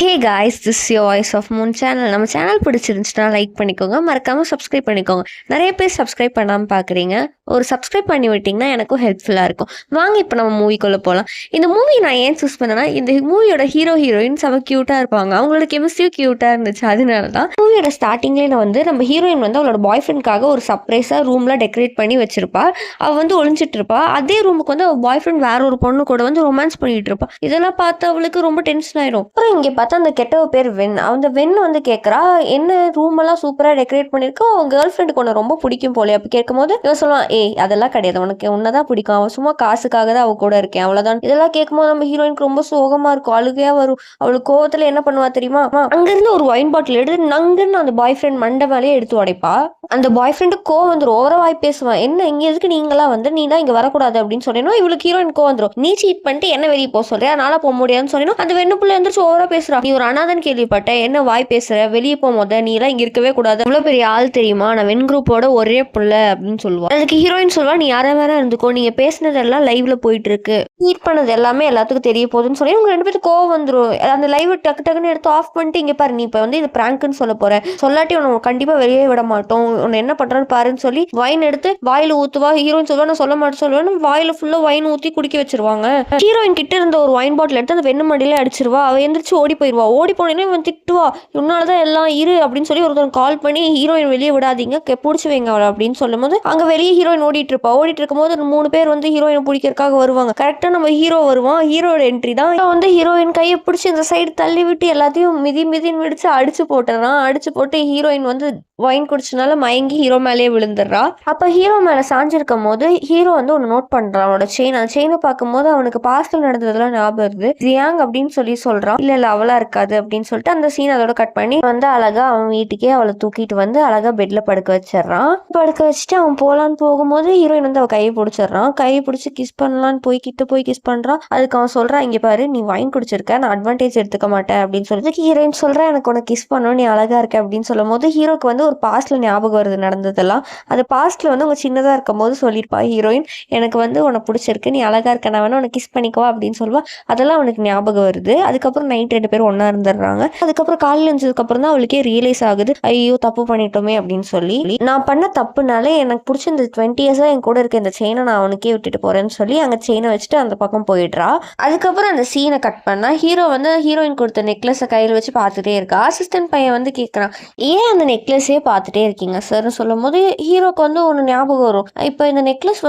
Hey guys, this your voice of moon channel. நம்ம channel பிடிச்சிருந்துச்சுன்னா like பண்ணிக்கோங்க, மறக்காமல் சப்ஸ்கிரைப் பண்ணிக்கோங்க. நிறைய பேர் சப்ஸ்கிரைப் பண்ணாமல் பார்க்குறீங்க. ஒரு சப்ஸ்கிரைப் பண்ணி விட்டிங்கன்னா எனக்கும் ஹெல்ப்ஃபுல்லாக இருக்கும். வாங்க இப்போ நம்ம மூவிக்குள்ளே போகலாம். இந்த மூவி நான் ஏன் சூஸ் பண்ணேன்னா, இந்த மூவியோட ஹீரோயின் செம க்யூட்டாக இருப்பாங்க. அவங்களோட கெமிஸ்ட்ரியும் க்யூட்டாக இருந்துச்சு. அதனால தான் மூவியோட ஸ்டார்டிங்லேயே நம்ம ஹீரோயின் அவளோட பாய் ஃப்ரெண்டுக்காக ஒரு சர்ப்ரைஸாக ரூமில் டெக்கரேட் பண்ணி வச்சிருப்பா. அவள் ஒளிஞ்சிட்டு இருப்பா. அதே ரூமுக்கு அவள் பாய் ஃப்ரெண்ட் வேற ஒரு பொண்ணு கூட ரொமான்ஸ் பண்ணிட்டு இருப்பா. இதெல்லாம் பார்த்து அவளுக்கு ரொம்ப டென்ஷன் ஆயிடும். அப்புறம் இங்கே பார்த்தா அந்த கெட்டவ பேர் வென். அந்த வென் கேட்குறா, என்ன ரூம் எல்லாம் சூப்பராக டெக்கரேட் பண்ணியிருக்கா, அவன் கேர்ள் ஃப்ரெண்டுக்கு ஒன்று ரொம்ப பிடிக்கும் போலே. அப்படி கேட்கும்போது இவன் சொல்லுவான், ஏய் அதெல்லாம் கிடையாது, உனக்கு உன்னதான் பிடிக்கும், அவன் சும்மா காசுக்காக தான் அவ கூட இருக்கேன் அவ்வளோதான். இதெல்லாம் கேட்கும்போது நம்ம ஹீரோயினுக்கு ரொம்ப சோகமாக இருக்கும், அழுகையா வரும். அவளுக்கு கோவத்தில் என்ன பண்ணுவா தெரியுமா, அங்கிருந்து ஒரு ஒயின் பாட்டில் எடுத்து நங்குன்னு அந்த பாய் ஃப்ரெண்ட் மண்டை மேலேயே எடுத்து உடைப்பா. அந்த பாய் ஃப்ரெண்டு கோவம் வந்துடும், ஓவரா வாய் பேசுவான். என்ன இங்க எதுக்கு நீங்களாம் நீ தான் இங்க வரக்கூடாது அப்படின்னு சொல்லணும். இவளுக்கு ஹீரோயின் கோவம் வந்துடும். நீ சீட் பண்ணிட்டு என்ன வெளியே போக சொல்றியா, அதனால போக முடியாதுன்னு சொல்லணும். அந்த வெண்ணுக்குள்ள எந்திரிச்சு ஓவரா பேசுறா. நீ ஒரு அனாதன் கேள்விப்பட்ட, என்ன வாய் பேசுற, வெளியே போகும்போது நீ எல்லாம் இங்க இருக்கவே கூடாது, இவ்வளவு பெரிய ஆள் தெரியுமா, நான் வென் குரூப்போட ஒரே புள்ள அப்படின்னு சொல்லுவா. அதுக்கு ஹீரோயின் சொல்வா, நீ யார வேற இருந்துக்கோ, நீங்க பேசினதெல்லாம் லைவ்ல போயிட்டு இருக்கு, ட்வீட் பண்ணது எல்லாமே எல்லாத்துக்கும் தெரிய போகுதுன்னு சொல்லி உங்க ரெண்டு பேருக்கு கோவம் வந்துடும். அந்த லைவ் டக்கு டக்குன்னு எடுத்து ஆஃப் பண்ணிட்டு, இங்க பாரு நீ இப்ப இது பிராங்க்னு சொல்ல போற, சொல்லாட்டி உன்னை கண்டிப்பா வெளியே விட மாட்டோம், உன்னை என்ன பண்றான்னு பாருன்னு சொல்லி வைன் எடுத்து வாயில ஊத்துவா. ஹீரோயின் சொல்லுவா, நான் சொல்ல மாட்டேன் சொல்லுவேன். வாயில ஃபுல்லா வைன் ஊத்தி குடிக்க வச்சிருவாங்க. ஹீரோயின் கிட்ட இருந்த ஒரு வைன் பாட்டில் எடுத்து அந்த வெண்ணு மடியில அடிச்சிருவா. அவ எந்திரிச்சு ஓடி போயிருவா. ஓடி போனேன்னா இவன் திட்டுவா, உன்னாலதான் எல்லாம் இரு அப்படின்னு சொல்லி ஒருத்தன் கால் பண்ணி, ஹீரோயின் வெளியே விடாதீங்க, பிடிச்சி வைங்க அவளை அப்படின்னு சொல்லும் போது அங்க வெளியே ஹீரோயின் ஓடிட்டு இருப்பா. ஓடிட்டு இருக்கும் போது 3 பேர் ஹீரோயினை பிடிக்கிறதுக்காக வருவாங்க. கரெக்டா நம்ம ஹீரோ வருவான். ஹீரோட என்ட்ரி தான். ஹீரோயின் கையை பிடிச்சி இந்த சைடு தள்ளி விட்டு எல்லாத்தையும் மிதின்னு விடிச்சு அடிச்சு போட்டுறான். அடிச்சு போட்டு ஹீரோயின் வைன் குடிச்சனால மயங்கி ஹீரோ மேலேயே விழுந்துடுறா. அப்ப ஹீரோ மேல சாஞ்சிருக்கும் போது ஹீரோ ஒன்னு நோட் பண்றான், அவனோட செயின். அந்த செயினை பார்க்கும்போது அவனுக்கு பாஸ்ட்ல நடந்ததெல்லாம் ஞாபகம் வருது. ஜியாங் அப்படின்னு சொல்றான். இல்ல அவளா இருக்காது அப்படின்னு சொல்லிட்டு அந்த சீன் அதோட கட் பண்ணி அழகா அவன் வீட்டுக்கே அவளை தூக்கிட்டு அழகா பெட்ல படுக்க வச்சிடறான். படுக்க வச்சுட்டு அவன் போலான்னு போகும்போது ஹீரோயின் அவ கையை பிடிச்சிடறான். கையை பிடிச்சி கிஸ் பண்ணலான்னு கிட்ட போய் கிஸ் பண்றான். அதுக்கு அவன் சொல்றான், இங்க பாரு நீ வைன் குடிச்சிருக்க, நான் அட்வான்டேஜ் எடுத்துக்க மாட்டேன் அப்படின்னு சொல்லிட்டு ஹீரோயின் சொல்றேன், எனக்கு உனக்கு கிஸ் பண்ணணும், நீ அழகா இருக்க அப்படின்னு சொல்லும் போது ஹீரோக்கு ஒரு பாஸ்ட்ல ஞாபகம் வருது நடந்ததெல்லாம். அது பாஸ்ட்ல அவங்க சின்னதா இருக்கும் போது சொல்லியிருப்பா ஹீரோயின், எனக்கு உன்னை பிடிச்சிருக்கு, நீ அழகா இருக்க, நான் வேணா உனக்கு கிஸ் பண்ணிக்கவா அப்படின்னு சொல்லுவா. அதெல்லாம் அவனுக்கு ஞாபகம் வருது. அதுக்கப்புறம் நைட் 2 பேரும் ஒன்னா இருந்துடுறாங்க. அதுக்கப்புறம் காலையில் எழுந்ததுக்கு அப்புறம் தான் அவளுக்கே ரியலைஸ் ஆகுது, ஐயோ தப்பு பண்ணிட்டோமே அப்படின்னு சொல்லி. நான் பண்ண தப்புனால எனக்கு பிடிச்ச இந்த 20 இயர்ஸா என் கூட இருக்க இந்த செயினை நான் அவனுக்கே விட்டுட்டு போறேன்னு சொல்லி அங்க செயினை வச்சுட்டு அந்த பக்கம் போயிடுறா. அதுக்கப்புறம் அந்த சீனை கட் பண்ணா ஹீரோ ஹீரோயின் கொடுத்த நெக்லஸை கையில் வச்சு பார்த்துட்டே இருக்கா. அசிஸ்டன்ட் பையன் கேட்கறான், ஏன் அந்த நெக்லஸே பார்த்துட்டே இருக்கீங்க சார்னு சொல்லும் போது ஹீரோக்கு ஒன்று ஞாபகம் வரும், இப்போ இந்த நெக்லஸ்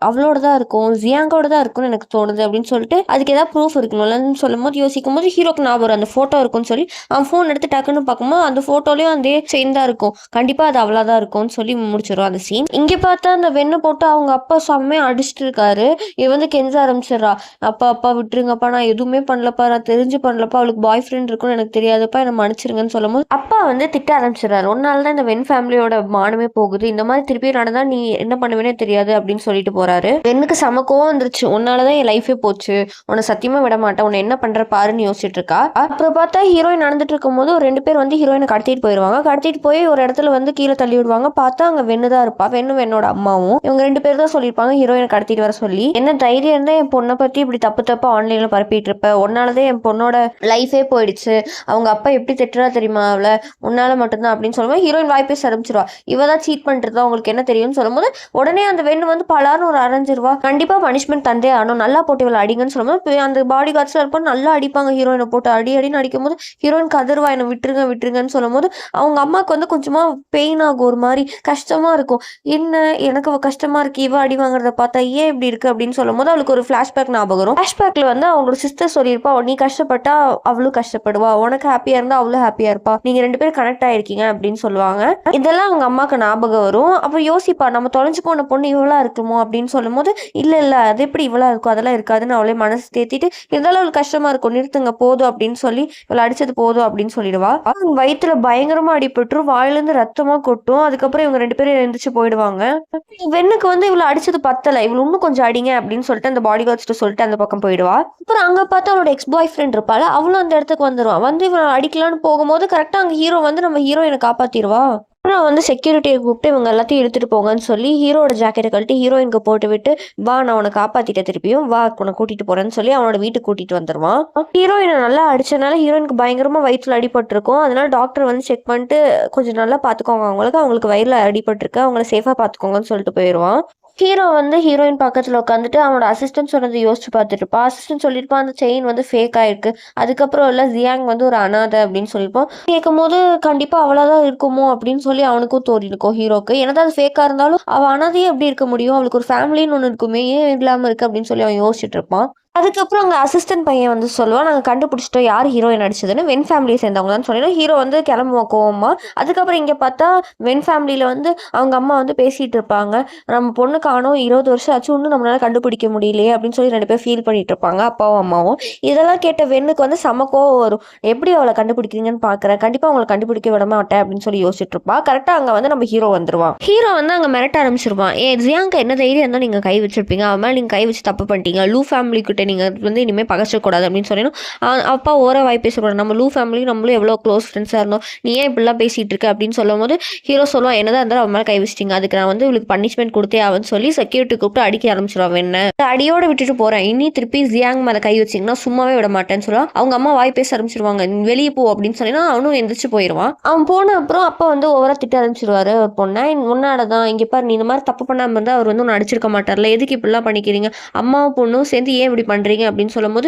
அவளோட தான் இருக்கும், ஜியாங்கோட தான் இருக்கும்னு எனக்கு தோணுது அப்படின்னு சொல்லிட்டு அதுக்கு ஏதாவது ப்ரூஃப் இருக்கணும்லன்னு சொல்லும் போது யோசிக்கும் போது ஹீரோக்கு ஞாபகம் வரும், அந்த போட்டோ இருக்கும்னு சொல்லி அவன் ஃபோன் எடுத்து டக்குன்னு பார்க்கும்போது அந்த போட்டோலயும் அதே செயின் தான் இருக்கும், கண்டிப்பா அது அவளாதான் இருக்கும்னு சொல்லி முடிச்சிடும் அந்த சீன். இங்க பார்த்தா அந்த வெண்ணை போட்டு அவங்க அப்பா செம்மையா அடிச்சுட்டு இருக்காரு. இவ கெஞ்ச ஆரம்பிச்சிடறா, அப்பா விட்டுருங்கப்பா, நான் எதுவுமே பண்ணலப்பா, நான் தெரிஞ்சு பண்ணலப்பா, அவளுக்கு பாய் ஃப்ரெண்ட் இருக்குன்னு எனக்கு தெரியாதுப்பா, என்ன மன்னிச்சிருங்கன்னு சொல்லும் போது அப்பா திட்ட ஆரம்பிச்சிடறாரு, ஒன்னால தான் இந்த வென் ஃபேமிலியோட மானமே போகுது, இந்த மாதிரி திருப்பி நடந்தா நீ என்ன பண்ணுவேனே தெரியாது அப்படின்னு சொல்லிட்டு போறாரு. வெண்ணுக்கு செம கோவம் வந்துருச்சு, உன்னாலதான் என் லைஃபே போச்சு, உன்னை சத்தியமா விட மாட்டேன், உன்னை என்ன பண்ற பாருன்னு யோசிச்சுட்டு இருக்கா. அப்புறம் பார்த்தா ஹீரோயின் நடந்துட்டு இருக்கும் போது 2 பேர் ஹீரோயினை கடத்திட்டு போயிருவாங்க. கடத்திட்டு போய் ஒரு இடத்துல கீழே தள்ளி விடுவாங்க. பார்த்தா அங்க வெண்ணு தான் இருப்பா. வெண்ணோட அம்மாவும் இவங்க 2 பேர் தான் சொல்லியிருப்பாங்க ஹீரோயினை கடத்திட்டு வர சொல்லி, என்ன தைரியம் இருந்தா என் பொண்ணை பத்தி இப்படி தப்பா ஆன்லைன்ல பரப்பிட்டு இருப்ப, உன்னாலதான் என் பொண்ணோட லைஃபே போயிடுச்சு, அவங்க அப்பா எப்படி திட்டுறா தெரியுமா அவளை, உன்னால மட்டும்தான் அப்படின்னு சொல்லும்போது ஹீரோயின் வாய் பேச ஆரம்பிச்சிருவா. இவதான் சீட் பண்ணிட்டு உங்களுக்கு என்ன தெரியும்னு சொல்லும்போது உடனே அந்த வெண்ணு பலான்னு ஒரு அரைஞ்சிருவா. கண்டிப்பா பனிஷ்மெண்ட் தந்தே ஆனும், நல்லா போட்டு இவளை அடிங்கன்னு சொல்லும்போது அந்த பாடி கார்ட்ஸ்ல இருப்பான் நல்லா அடிப்பாங்க ஹீரோயினை போட்டு அடின்னு அடிக்கும் போது ஹீரோயின் கதர்வா, என்ன விட்டுருங்கன்னு சொல்லும் போது அவங்க அம்மாவுக்கு கொஞ்சமா பெயின் ஆகும், ஒரு மாதிரி கஷ்டமா இருக்கும். என்ன எனக்கு கஷ்டமா இருக்கு இவ அடி வாங்குறத பார்த்தா, ஏன் இப்படி இருக்கு அப்படின்னு சொல்லும் போது அவளுக்கு ஒரு பிளாஷ்பேக் ஞாபகம் வரும். பிளாஷ்பேக்ல அவங்களோட சிஸ்டர் சொல்லியிருப்பா, நீ கஷ்டப்பட்டா அவளும் கஷ்டப்படுவா, உனக்கு ஹாப்பியா இருந்தா அவளும் ஹாப்பியா இருப்பா, நீங்க 2 பேரும் கனெக்ட் ஆயிருக்கீங்க அப்படின்னு சொல்லுவாங்க. இதெல்லாம் அவங்க அம்மாக்கு ஞாபகம் வரும். அப்ப யோசிப்பா, நம்ம தொலைஞ்சு போன பொண்ணு இவளா இருக்குமோ அப்படின்னு சொல்லும் போது இல்ல அது எப்படி இவளா இருக்கும், அதெல்லாம் இருக்காதுன்னு அவளே மனசு தேத்திட்டு, இருந்தாலும் அவளுக்கு கஷ்டமா இருக்கும், நிறுத்துங்க போதும் அப்படின்னு சொல்லி இவளை அடிச்சது போதும் அப்படின்னு சொல்லிடுவா. வயிற்றுல பயங்கரமா அடிபட்டுரும், வாயிலிருந்து ரத்தமா கொட்டும். அதுக்கப்புறம் இவங்க 2 பேரும் எழுந்திரிச்சு போயிடுவாங்க. வெண்ணுக்கு இவளை அடிச்சது பத்தல, இவளு இன்னும் கொஞ்சம் அடிங்க அப்படின்னு சொல்லிட்டு அந்த பாடி கார்ட்ஸ் சொல்லிட்டு அந்த பக்கம் போயிடுவா. அப்புறம் அங்க பார்த்தா அவளோட எக்ஸ் பாய் ஃப்ரெண்ட் இருப்பாள், அவளும் அந்த இடத்துக்கு வந்துருவான். இவளை அடிக்கலான்னு போகும்போது கரெக்டா அங்க ஹீரோ நம்ம ஹீரோயினை காப்பாத்திடுவா. அப்புறம் வந்து செக்யூரிட்டியை கூப்பிட்டு இவங்க எல்லாத்தையும் இழுத்துட்டு போங்கன்னு சொல்லி ஹீரோட ஜாக்கெட்டை கழட்டி ஹீரோயினுக்கு போட்டு விட்டு, வா நான் உன்னை காப்பாத்திட்டேன் திருப்பியும், வா உன்னை கூட்டிட்டு போறேன்னு சொல்லி அவனோட வீட்டுக்கு கூட்டிட்டு வந்துருவான். ஹீரோயினை நல்லா அடிச்சனால ஹீரோயினுக்கு பயங்கரமா வயிற்றுல அடிபட்டிருக்கும். அதனால டாக்டர் வந்து செக் பண்ணிட்டு கொஞ்சம் நல்லா பாத்துக்கோங்க, அவங்களுக்கு வயிறுல அடிபட்டிருக்கு, அவங்கள சேஃபா பாத்துக்கோங்கன்னு சொல்லிட்டு போயிடுவான். ஹீரோ வந்து ஹீரோயின் பக்கத்துல உட்காந்துட்டு அவனோட அசிஸ்டன்ட் சொன்னதை யோசிச்சு பார்த்துட்டு இருப்பான். அசிஸ்டன்ட் சொல்லியிருப்பான் அந்த செயின் வந்து ஃபேக் ஆயிருக்கு, அதுக்கப்புறம் இல்ல ஜியாங் வந்து ஒரு அனாதை அப்படின்னு சொல்லியிருப்போம். கேட்கும்போது கண்டிப்பா அவளாதான் இருக்குமோ அப்படின்னு சொல்லி அவனுக்கும் தோணி இருக்கும் ஹீரோக்கு. என்னதான் அது ஃபேக்கா இருந்தாலும் அவ அனாதையே எப்படி இருக்க முடியும், அவளுக்கு ஒரு ஃபேமிலின்னு ஒண்ணு இருக்குமே, ஏன் இல்லாம இருக்கு அப்படின்னு சொல்லி அவன் யோசிச்சுட்டு இருப்பான். அதுக்கப்புறம் அங்க அசிஸ்டன்ட் பையன் வந்து சொல்லுவான், நாங்க கண்டுபிடிச்சிட்டோம் யார் ஹீரோயின் நடிச்சதுன்னு, வென் ஃபேமிலியை சேர்ந்தவங்க தான் சொன்னீங்கன்னா ஹீரோ வந்து கிளம்புவோம் கோவமா. அதுக்கப்புறம் இங்க பார்த்தா வென் ஃபேமிலியில வந்து அவங்க அம்மா வந்து பேசிட்டு இருப்பாங்க, நம்ம பொண்ணு காணோம் 20 வருஷம் ஆச்சு, இன்னும் நம்மளால கண்டுபிடிக்க முடியலையே அப்படின்னு சொல்லி 2 பேர் ஃபீல் பண்ணிட்டு இருப்பாங்க, அப்பாவும் அம்மாவும். இதெல்லாம் கேட்ட வெண்ணுக்கு வந்து செம கோவம் வரும். எப்படி அவளை கண்டுபிடிக்கிறீங்கன்னு பாக்குறேன், கண்டிப்பா அவங்களை கண்டுபிடிக்க விட மாட்டேன் அப்படின்னு சொல்லி யோசிச்சுட்டு இருப்பா. கரெக்டா அங்க வந்து நம்ம ஹீரோ வந்துருவான். ஹீரோ வந்து அங்க மிரட்ட ஆரம்பிச்சிருவான், ஏ ஜியாங்க என்ன தைரியம் இருந்தா நீங்க கை வச்சிருப்பீங்க, அவன் மேல நீங்க கை வச்சு தப்பு பண்ணிட்டீங்க, லூ ஃபேமிலி கிட்ட நீங்க வந்து இனிமேல் பகச்சக்கூடாது அப்படின்னு சொல்லணும். அப்பா ஓர வாய் பேசக்கூடாது, நம்ம லூ ஃபேமிலி நம்மளும் எவ்வளோ க்ளோஸ் ஃப்ரெண்ட்ஸாக இருந்தோம், நீ ஏன் இப்படிலாம் பேசிட்டு இருக்க அப்படின்னு சொல்லும் போது ஹீரோ சொல்லுவான், என்னதான் இருந்தாலும் அவன் மேலே கை வச்சிட்டிங்க, அதுக்கு நான் வந்து இவளுக்கு பனிஷ்மெண்ட் கொடுத்தே ஆகுன்னு சொல்லி செக்யூரிட்டி கூப்பிட்டு அடிக்க ஆரம்பிச்சிருவான். என்ன அடியோட விட்டுட்டு போறேன், இனி திருப்பி ஜியாங் மேலே கை வச்சிங்கன்னா சும்மாவே விட மாட்டேன்னு சொல்லுவான். அவங்க அம்மா வாய் பேச ஆரம்பிச்சிருவாங்க, வெளியே போ அப்படின்னு சொன்னா அவனும் எந்திரிச்சு போயிடுவான். அவன் போன அப்புறம் அப்பா வந்து ஓவரா திட்ட ஆரம்பிச்சிருவாரு ஒரு பொண்ணை, உன்னாலதான் இங்க பாரு, நீ இந்த மாதிரி தப்பு பண்ணாம இருந்தா அவர் வந்து உன்னை அடிச்சிருக்க மாட்டார்ல, எதுக்கு இப்படிலாம் பண்ணிக்கிறீங்க, அம்மாவும் பொண்ணும் சேர்ந்து ஏன் இப்படி பண்றீங்க அப்படின்னு சொல்லும் போது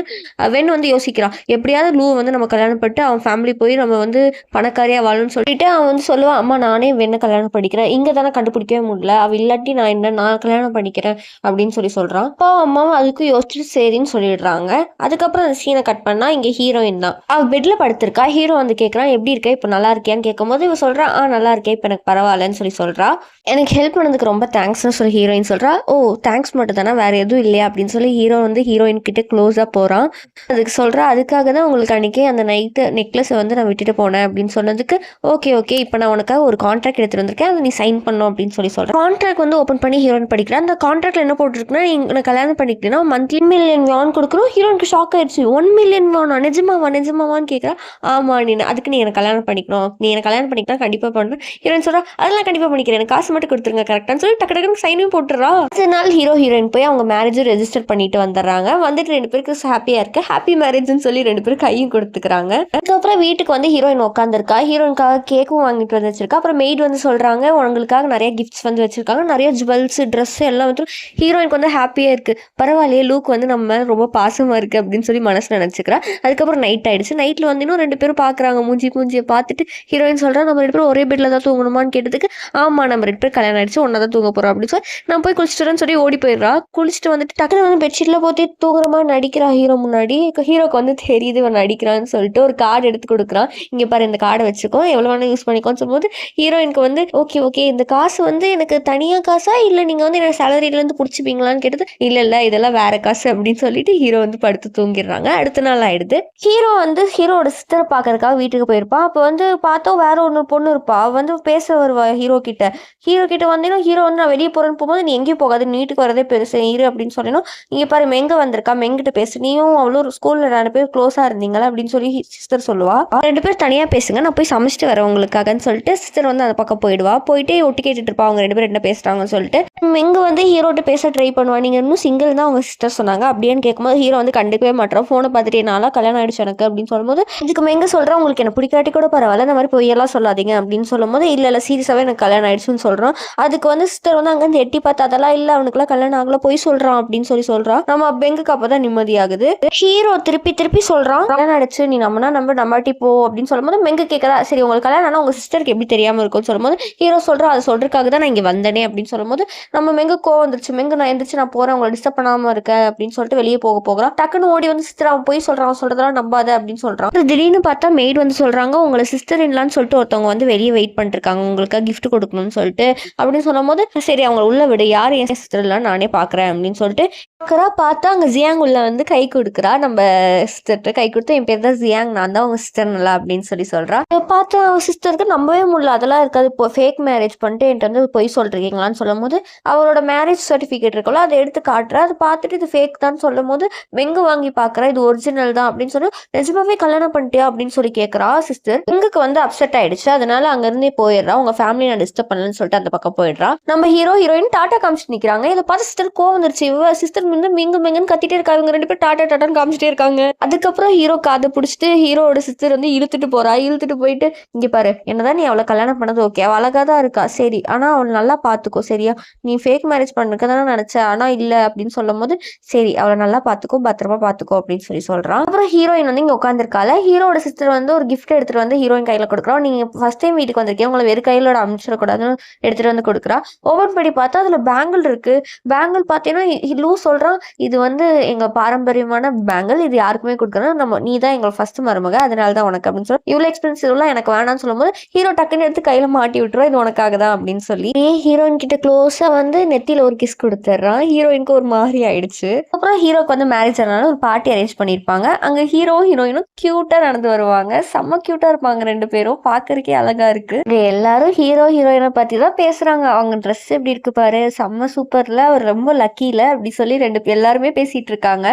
வென் வந்து யோசிக்கிறான், எப்படியாவது லூ வந்து நம்ம கல்யாணம் பண்ணிட்டு அவன் ஃபேமிலி போய் நம்ம வந்து பணக்காரியா வாழணும்னு சொல்லிட்டு அவன் வந்து சொல்லுவான், அம்மா நானே வெண்ணை கல்யாணம் பண்ணிக்கிறேன், இங்க தானே கண்டுபிடிக்கவே முடியல, அவ இல்லாட்டி நான் என்ன, நான் கல்யாணம் பண்ணிக்கிறேன் அப்படின்னு சொல்றான். அப்பா அம்மாவும் அதுக்கும் யோசிச்சுட்டு சரின்னு சொல்லிடுறாங்க. அதுக்கப்புறம் அந்த சீனை கட் பண்ணா இங்க ஹீரோயின் தான் அவ பெட்ல படுத்திருக்கா. ஹீரோ வந்து கேட்கறான், எப்படி இருக்க இப்ப, நல்லா இருக்கியான்னு கேட்கும்போது இவ சொல்றா, நல்லா இருக்கேன் இப்ப எனக்கு பரவாயில்லன்னு சொல்றா. எனக்கு ஹெல்ப் பண்ணதுக்கு ரொம்ப தேங்க்ஸ்னு சொல்லி ஹீரோயின் சொல்றா. ஓ தேங்க்ஸ் மட்டும் தானே, வேற எதுவும் இல்லையா அப்படின்னு சொல்லி ஹீரோ வந்து ஹீரோயின் கிட்ட க்ளோஸா போறான். அதுக்கு சொல்றா, அதுக்காக தான் உங்களுக்கு அன்னைக்கு அந்த நைட்டு நெக்லஸை வந்து நான் விட்டுட்டு போனேன் அப்படின்னு சொன்னதுக்கு, ஓகே ஓகே இப்போ நான் உனக்காக ஒரு கான்ட்ராக்ட் எடுத்துட்டு வந்திருக்கேன், அதை நீ சைன் பண்ணும் அப்படின்னு சொல்றேன். கான்ட்ராக்ட் வந்து ஓப்பன் பண்ணி ஹீரோயின் படிக்கிறேன். அந்த கான்ட்ராக்ட்ல என்ன போட்டுருக்குன்னா, நீங்க கல்யாணம் பண்ணிக்கிட்டீங்கன்னா மந்த்லி மில்லியன் வான் கொடுக்குறோம். ஹீரோனுக்கு ஷாக் ஆயிடுச்சு, 1 மில்லியன் வானா, நிஜமாவான்னு கேட்குறா. ஆமா, அதுக்கு நீ எனக்கு கல்யாணம் பண்ணிக்கணும், நீ எனக்கு கல்யாணம் பண்ணிக்கலாம் கண்டிப்பா பண்ணுறேன். ஹீரோயின் சொல்றா, அதெல்லாம் கண்டிப்பா பண்ணிக்கிறேன், எனக்கு காசு மட்டும் கொடுத்துருங்க கரெக்டான்னு சொல்லி டக்கு டக்குன்னு சைனும் போட்டுறா. அதனால ஹீரோயின் போய் அவங்க மேரேஜ் ரெஜிஸ்டர் பண்ணிட்டு வந்துடுறாங்க. வந்துட்டு 2 பேருக்கு ஹாப்பியா இருக்கு, ஹாப்பி மேரேஜ்னு சொல்லி 2 பேரும் கையும் கொடுத்துக்கிறாங்க. அதுக்கப்புறம் வீட்டுக்கு வந்து ஹீரோயின் உட்காந்துருக்கா, ஹீரோயினுக்காக கேக்கும் வாங்கிட்டு வந்து வச்சிருக்கா. அப்புறம் மெய்டு வந்து சொல்றாங்க, உங்களுக்காக நிறைய கிஃப்ட்ஸ் வந்து வச்சிருக்காங்க, நிறைய ஜுவல்ஸ் ட்ரெஸ் எல்லாம் வந்து. ஹீரோயினுக்கு வந்து ஹாப்பியா இருக்கு, பரவாயில்லையே லூக் வந்து நம்ம மேல ரொம்ப பாசமா இருக்கு அப்படின்னு சொல்லி மனசுல நினைச்சுக்கிறா. அதுக்கப்புறம் நைட் ஆயிடுச்சு. நைட்ல வந்து இன்னும் 2 பேரும் பாக்குறாங்க, மூஞ்சியை பார்த்துட்டு ஹீரோயின் சொல்றா, நம்ம 2 பேரும் ஒரே பெட்ல தான் தூங்கணுமான்னு கேட்டதுக்கு, ஆமா நம்ம 2 பேரும் கல்யாணம் ஆயிடுச்சு, ஒன்னா தான் தூங்க போறோம் அப்படின்னு சொல்லி நான் போய் குளிச்சுட்டுறேன்னு சொல்லி ஓடி போயிடுறா. குளிச்சுட்டு வந்துட்டு டக்குனு வந்து பெட்ஷீட்ல போத்தி தூங்குற மாதிரி நடிக்கிறா ஹீரோ முன்னாடி. ஹீரோக்கு வந்து தெரியுது இவன் நடிக்கிறான்னு சொல்லிட்டு ஒரு கார்டு எடுத்து கொடுக்குறான், இங்க பாரு இந்த கார்டை வச்சுக்கோ, எவ்வளவு வேணா யூஸ் பண்ணிக்கோன்னு சொல்லும்போது ஹீரோயினுக்கு வந்து ஓகே இந்த காசு வந்து எனக்கு தனியா காசா இல்ல நீங்க வந்து என்னோட சேலரியில இருந்து புடிச்சுப்பீங்களான்னு கேட்டது, இல்ல இதெல்லாம் வேற காசு அப்படின்னு சொல்லிட்டு ஹீரோ வந்து படுத்து தூங்கிடுறாங்க. அடுத்த நாள் ஆயிடுது. ஹீரோ வந்து ஹீரோட சிஸ்டரை பாக்குறதுக்காக வீட்டுக்கு போயிருப்பா. அப்ப வந்து பார்த்தோம் வேற ஒரு பொண்ணு இருப்பா, அவ வந்து பேச வருவா ஹீரோ கிட்ட வந்தீங்கன்னா ஹீரோ வந்து நான் வெளியே போறேன்னு போகும்போது, நீ எங்கேயும் போகாது, நீ வீட்டுக்கு வரதே பெருசு இரு அப்படின்னு சொல்லணும். இங்க பாரு மெங்க வந்திருக்கா, மெங்கிட்ட பேசு, நீயும் அவளும் ஸ்கூல்ல 2 பேர் க்ளோஸா இருந்தீங்களா அப்படின்னு சொல்லி சிஸ்டர் சொல்லுவா. 2 பேர் தனியா பேசுங்க, நான் போய் சமைச்சிட்டு வரேன் உங்களுக்காகன்னு சொல்லிட்டு சிஸ்டர் வந்து அந்த பக்கம் போயிடுவா. போயிட்டே ஒட்டி கேட்டுட்டு இருப்பா அவங்க 2 பேரும் என்ன பேசுறாங்கன்னு சொல்லிட்டு. மெங்க வந்து ஹீரோட்ட பேச ட்ரை பண்ணுவா, நீங்க இன்னும் சிங்கிள் தான் அவங்க சிஸ்டர் சொன்னாங்க அப்படின்னு கேட்கும்போது ஹீரோ வந்து கண்டுக்கவே மாட்டான். போனை பார்த்துட்டு என்னால கல்யாணம் ஆயிடுச்சு எனக்கு அப்படின்னு சொல்லும்போது, இதுக்கு மெங்க சொல்றா, உங்களுக்கு என்ன பிடிக்காட்டி கூட பரவாயில்ல, இந்த மாதிரி பொய்யெல்லாம் சொல்லாதீங்க அப்படின்னு சொல்லும்போது, இல்ல சீரியஸாவே எனக்கு கல்யாணம் ஆயிடுச்சுன்னு சொல்றோம். அதுக்கு வந்து சிஸ்டர் வந்து அங்க இருந்து எட்டி பார்த்தா, அதெல்லாம் இல்ல அவனுக்குலாம் கல்யாணம் ஆகல, போய் சொல்றான் அப்படின்னு சொல்றான். நம்ம பெங்குக்கு அப்பதான் நிம்மதியாகுது. ஹீரோ திருப்பி சொல்றான், கல்யாணம் ஆயிடுச்சு நீ நம்பாட்டி போ அப்படின்னு சொல்லும்போது மெங்க கேட்கறா, சரி உங்களுக்கு கல்யாணம் ஆனா உங்க சிஸ்டருக்கு எப்படி தெரியாம இருக்கும்னு சொல்லும்போது ஹீரோ சொல்றா, அதை சொல்றதுக்காக தான் நான் இங்க வந்தேனே அப்படின்னு சொல்லும்போது நம்ம மெங்க கோவம் வந்துருச்சு. மெங்க நான் எந்திரிச்சு நான் போறேன், உங்களை டிஸ்டர்ப் பண்ணாம இருக்க அப்படின்னு சொல்லிட்டு வெளியே போகிறான். டக்குன்னு ஓடி வந்து சிஸ்டர் அவன் போய் சொல்றான், அவன் சொல்றதெல்லாம் நம்பாத அப்படின்னு சொல்றான். திடீர்னு பார்த்தா மெய்டு வந்து சொல்றாங்க, உங்களை சிஸ்டர் இன்லான்னு சொல்லிட்டு ஒருத்தவங்க வந்து வெளியே வெயிட் பண்ணிட்டு இருக்காங்க, உங்களுக்கு கிஃப்ட் கொடுக்கணும்னு சொல்லிட்டு அப்படின்னு சொல்லும் போது, சரி அவங்க உள்ள விடு, யார் என் சிஸ்டர் இல்ல நானே பாக்குறேன் அப்படின்னு சொல்லிட்டு பார்த்தா அங்க ஜியாங் உள்ள வந்து கை கொடுக்குறா. நம்ம சிஸ்டர்கிட்ட கை கொடுத்து என் பேர் தான் ஜியாங், நான் தான் உங்க சிஸ்டர் நல்லா அப்படின்னு சொல்றா. பார்த்து அவ சிஸ்டருக்கு நம்பவே முடியல. அதெல்லாம் இருக்காது, இப்போ ஃபேக் மேரேஜ் பண்ணிட்டு என்கிட்ட வந்து பொய் சொல்றீங்களான்னு சொல்லும் போது அவரோட மேரேஜ் சர்டிஃபிகேட் இருக்குல்ல அதை எடுத்து காட்டுறா. அதை பார்த்துட்டு இது ஃபேக் தான் சொல்லும் போது வெங்கு வாங்கி பார்க்குறா, இது ஒரிஜினல் தான் அப்படின்னு சொல்லி நிஜமாவே கல்யாணம் பண்ணிட்டியா அப்படின்னு சொல்லி கேட்குறா சிஸ்டர். வெங்குக்கு வந்து அப்செட் ஆயிடுச்சு. அதனால அங்கிருந்தே போயிடுறா. உங்க ஃபேமிலி நான் டிஸ்டர்ப் பண்ணலன்னு சொல்லிட்டு அந்த பக்கம் போயிடுறா. நம்ம ஹீரோ ஹீரோயின் டாட்டா காமிச்சு நிக்கிறாங்க. இதை பார்த்து சிஸ்டர் கோவம் வந்துருச்சு. இவ சிஸ்டர் வந்து மிங்கு மிங்குன்னு கத்திட்டே இருக்கா. இவங்க 2 பேரும் டாட்டா டாட்டான்னு காமிச்சிட்டே இருக்காங்க. அதுக்கப்புறம் ஹீரோ காதை பிடிச்சிட்டு ஹீரோட சிஸ்டர் வந்து இழுத்துட்டு போறா. இழுத்துட்டு போயிட்டு இங்க பாரு, என்னதான் நீ அவளை கல்யாணம் பண்ணது ஓகே, அவ அழகா தான் இருக்கா சரி, ஆனா அவளை நல்லா பாத்துக்கோ சரியா, நீ ஃபேக் மேரேஜ் பண்ணிருக்க தானே நினைச்ச, ஆனா இல்ல அப்படின்னு சொல்லும் போது சரி அவளை நல்லா பாத்துக்கோ, பத்திரமா பாத்துக்கோ அப்படின்னு சொல்றான். அப்புறம் ஹீரோயின் வந்து இங்க உட்காந்துருக்கால. ஹீரோட சிஸ்டர் வந்து ஒரு கிஃப்ட் எடுத்துட்டு வந்து ஹீரோயின் கையில கொடுக்குறோம். நீங்க ஃபர்ஸ்ட் டைம் வீட்டுக்கு வந்திருக்கீங்க, உங்களை வெறும் கையிலோட அமைச்சிடக்கூடாதுன்னு எடுத்துட்டு வந்து கொடுக்குறா. ஓபன் பண்ணி பார்த்தா அதுல பேங்கிள் இருக்கு. பேங்கிள் பார்த்தீங்கன்னா லூ சொல்றான், இது வந்து எங்க பாரம்பரியமான பேங்கிள், இது யாருக்குமே கொடுக்கணும், நம்ம நீ தான் எங்க ஃபர்ஸ்ட் மருமக, அதனால தான் உனக்கு அப்படின்னு சொல்லி இவ்வளவு எக்ஸ்பென்சிவ்லாம் எனக்கு வேணாம்னு சொல்லும்போது ஹீரோ டக்குன்னு எடுத்து கையில மாட்டி விட்டுருவா, இது உனக்காக தான் அப்படின்னு சொல்லி ஹீரோயின் கிட்ட க்ளோஸா வந்து நெத்தியில ஒரு கிஸ் கொடுத்துட்றான். ஹீரோயினுக்கு ஒரு மாதிரி ஆயிடுச்சு. அப்புறம் ஹீரோக்கு வந்து மேரேஜ் ஆனால ஒரு பார்ட்டி அரேஞ்ச் பண்ணிருப்பாங்க. அங்க ஹீரோவும் ஹீரோயினும் கியூட்டா நடந்து வருவாங்க. செம்ம கியூட்டா இருப்பாங்க 2 பேரும், பாக்குறதுக்கே அழகா இருக்கு. எல்லாரும் ஹீரோ ஹீரோயினை பத்தி தான் பேசுறாங்க. அவங்க ட்ரெஸ் எப்படி இருக்கு பாரு, செம்ம சூப்பர்ல, அவர் ரொம்ப லக்கில அப்படி சொல்லி எல்லாருமே பேசிட்டு இருக்காங்க.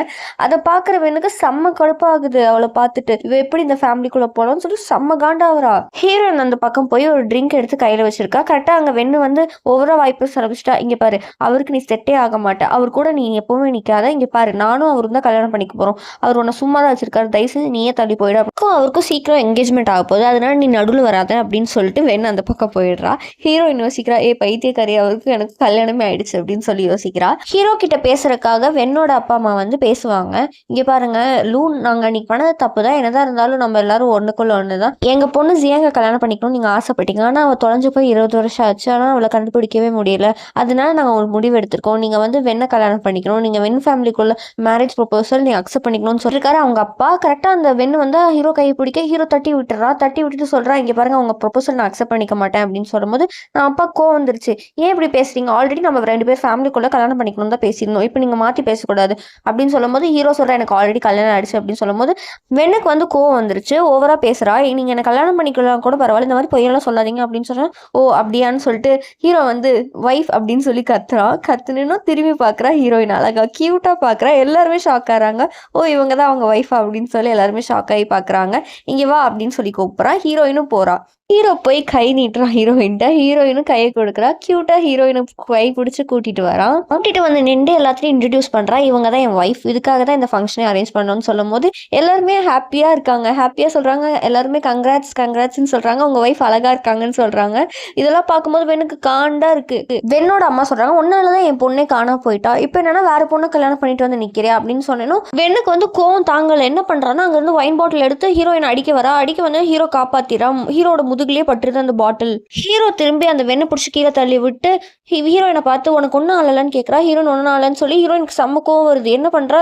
அதை பாக்குறவனுக்கு செம்ம கடுப்பாகுது. அவளை பார்த்துட்டு இவ எப்படி இந்த ஃபேமிலிக்குள்ள போலாம்னு சொல்லி செம்ம காண்டாவரா. ஹீரோயின் அந்த பக்கம் போய் ஒரு ட்ரிங்க் எடுத்து கையில வச்சிருக்கா. கரெக்டா அங்க வெண்ணு வந்து ஒவ்வொரு வாய்ப்பு செலவிச்சிட்டா. இங்க பாரு, அவருக்கு நீ செட்டே ஆக மாட்ட, அவர் கூட நீ எப்பவுமே நிக்காத, இங்க பாரு நானும் அவரும் தான் கல்யாணம் பண்ணிக்க போறோம், அவர் உன்னை சும்மா தான் வச்சிருக்காரு, தயவு செஞ்சு நீயே தள்ளி போயிடு, அவருக்கும் சீக்கிரம் என்கேஜ்மெண்ட் ஆக போகுது, அதனால நீ நடுவில் வராத அப்படின்னு சொல்லிட்டு வெண்ணு அந்த பக்கம் போயிடுறா. ஹீரோயின் யோசிக்கிறா, பைத்தியக்காரி, அவருக்கு எனக்கு கல்யாணமே ஆயிடுச்சு அப்படின்னு சொல்லி யோசிக்கிறா. ஹீரோ கிட்ட பேசுறதுக்காக வெண்ணோட அப்பா அம்மா வந்து பேசுவாங்க. இங்க பாருங்க லூ, நாங்க அன்னைக்கு பண்ணது தப்பு தான், என்னதான் இருந்தாலும் நம்ம எல்லாரும் ஒண்ணுக்குள்ள ஒண்ணுதான், எங்க பொண்ணு ஜியாங்க கல்யாணம் பண்ணிக்கணும்னு நீங்க ஆசைப்பட்டீங்க, ஆனா அவ தொலைஞ்சு போய் 20 வருஷம் ஆச்சு, ஆனா அவளை கண்டுபிடிக்கவே முடியல, அதனால நாங்க ஒரு முடிவு எடுத்திருக்கோம், நீங்க வந்து வெண்ண கல்யாணம் பண்ணிக்கணும், நீங்க வெண் ஃபேமிலிக்குள்ள மேரேஜ் ப்ரொபோசல் நீங்க அக்செப்ட் பண்ணிக்கணும்னு சொல்லிருக்காரு அவங்க அப்பா. கரெக்டா அந்த வெண்ணு வந்து ஹீரோ கை பிடிக்க ஹீரோ தட்டி விட்டுறா. தட்டி விட்டுட்டு சொல்றா, இங்க பாருங்க அவங்க ப்ரொபோசல் நான் அக்செப்ட் பண்ணிக்க மாட்டேன் அப்படின்னு சொல்லும்போது நான் அப்பா கோவம் வந்துருச்சு. ஏன் இப்படி பேசுறீங்க, ஆல்ரெடி நம்ம 2 பேர் ஃபேமிலிக்குள்ள கல்யாணம் பண்ணிக்கணும் தான் பேசியிருந்தோம், இப்போ நீங்க மாத்தி பேசக்கூடாது அப்படின்னு சொல்லும்போது ஹீரோ சொல்றா, எனக்கு ஆல்ரெடி கல்யாணம் ஆயிடுச்சு அப்படின்னு சொல்லும்போது வெண்ணுக்கு வந்து கோவம் வந்துருச்சு. ஓவரா பேசுறா. நீங்க என்ன கல்யாணம் பண்ணிக்கலாம் கூட பரவாயில்ல, இந்த மாதிரி பொய்யெல்லாம் சொல்லாதீங்க அப்படின்னு சொல்றேன். ஓ அப்படியான்னு சொல்லிட்டு ஹீரோ வந்து வைஃப் அப்படின்னு சொல்லி கத்துறா. கத்துனா திரும்பி பாக்குறா ஹீரோயின் அழகா கியூட்டா பாக்குறா. எல்லாருமே ஷாக் ஆறாங்க. ஓ இவங்க தான் அவங்க வைஃப் அப்படின்னு சொல்லி எல்லாருமே ஷாக் ஆகி பாக்குறாங்க. இங்க வா அப்படின்னு சொல்லி கூப்பிடுறா. ஹீரோயினும் போறா. ஹீரோ போய் கை நீட்டுறான் ஹீரோயின்ட்ட. ஹீரோயினும் கையை கொடுக்குறா. கியூட்டா ஹீரோயினை கை பிடிச்சி கூட்டிட்டு வரான். கூட்டிட்டு வந்து நின்று எல்லாத்தையும் இன்ட்ரடியூஸ் பண்றா. இவங்க தான் என் ஒய்ஃப், இதுக்காக தான் இந்த ஃபங்க்ஷனை அரேஞ்ச் பண்ணணும்னு சொல்லும் போது எல்லாருமே ஹாப்பியா இருக்காங்க. ஹாப்பியா சொல்றாங்க. எல்லாருமே கங்க்ராட்ஸ்ன்னு சொல்றாங்க. உங்க ஒய்ஃப் அழகா இருக்காங்கன்னு சொல்றாங்க. இதெல்லாம் பார்க்கும்போது வெண்ணுக்கு காண்டா இருக்கு. வெண்ணோட அம்மா சொல்றாங்க, ஒன்னாலதான் என் பொண்ணே காணா போயிட்டா, இப்ப என்னன்னா வேற பொண்ணை கல்யாணம் பண்ணிட்டு வந்து நிக்கிறியா அப்படின்னு சொன்னேனும் வெண்ணுக்கு வந்து கோவம் தாங்கல. என்ன பண்றான்னா அங்க இருந்து வைன் பாட்டில் எடுத்து ஹீரோயின் அடிக்க வரா. அடிக்க வந்து ஹீரோ காப்பாத்திரான். ஹீரோட முதுகுலயே பட்டுருது அந்த பாட்டில். ஹீரோ திரும்பி அந்த வெண்ணை பிடிச்சி கீழே தள்ளி விட்டு ஹீரோயினை பார்த்து உனக்கு ஒன்னும் ஆளலன்னு கேட்கறா. ஹீரோயின் ஒன்னும் ஆளன்னு சொல்லி ஹீரோயினுக்கு செம்ம கோவம் வருது. என்ன பண்றா,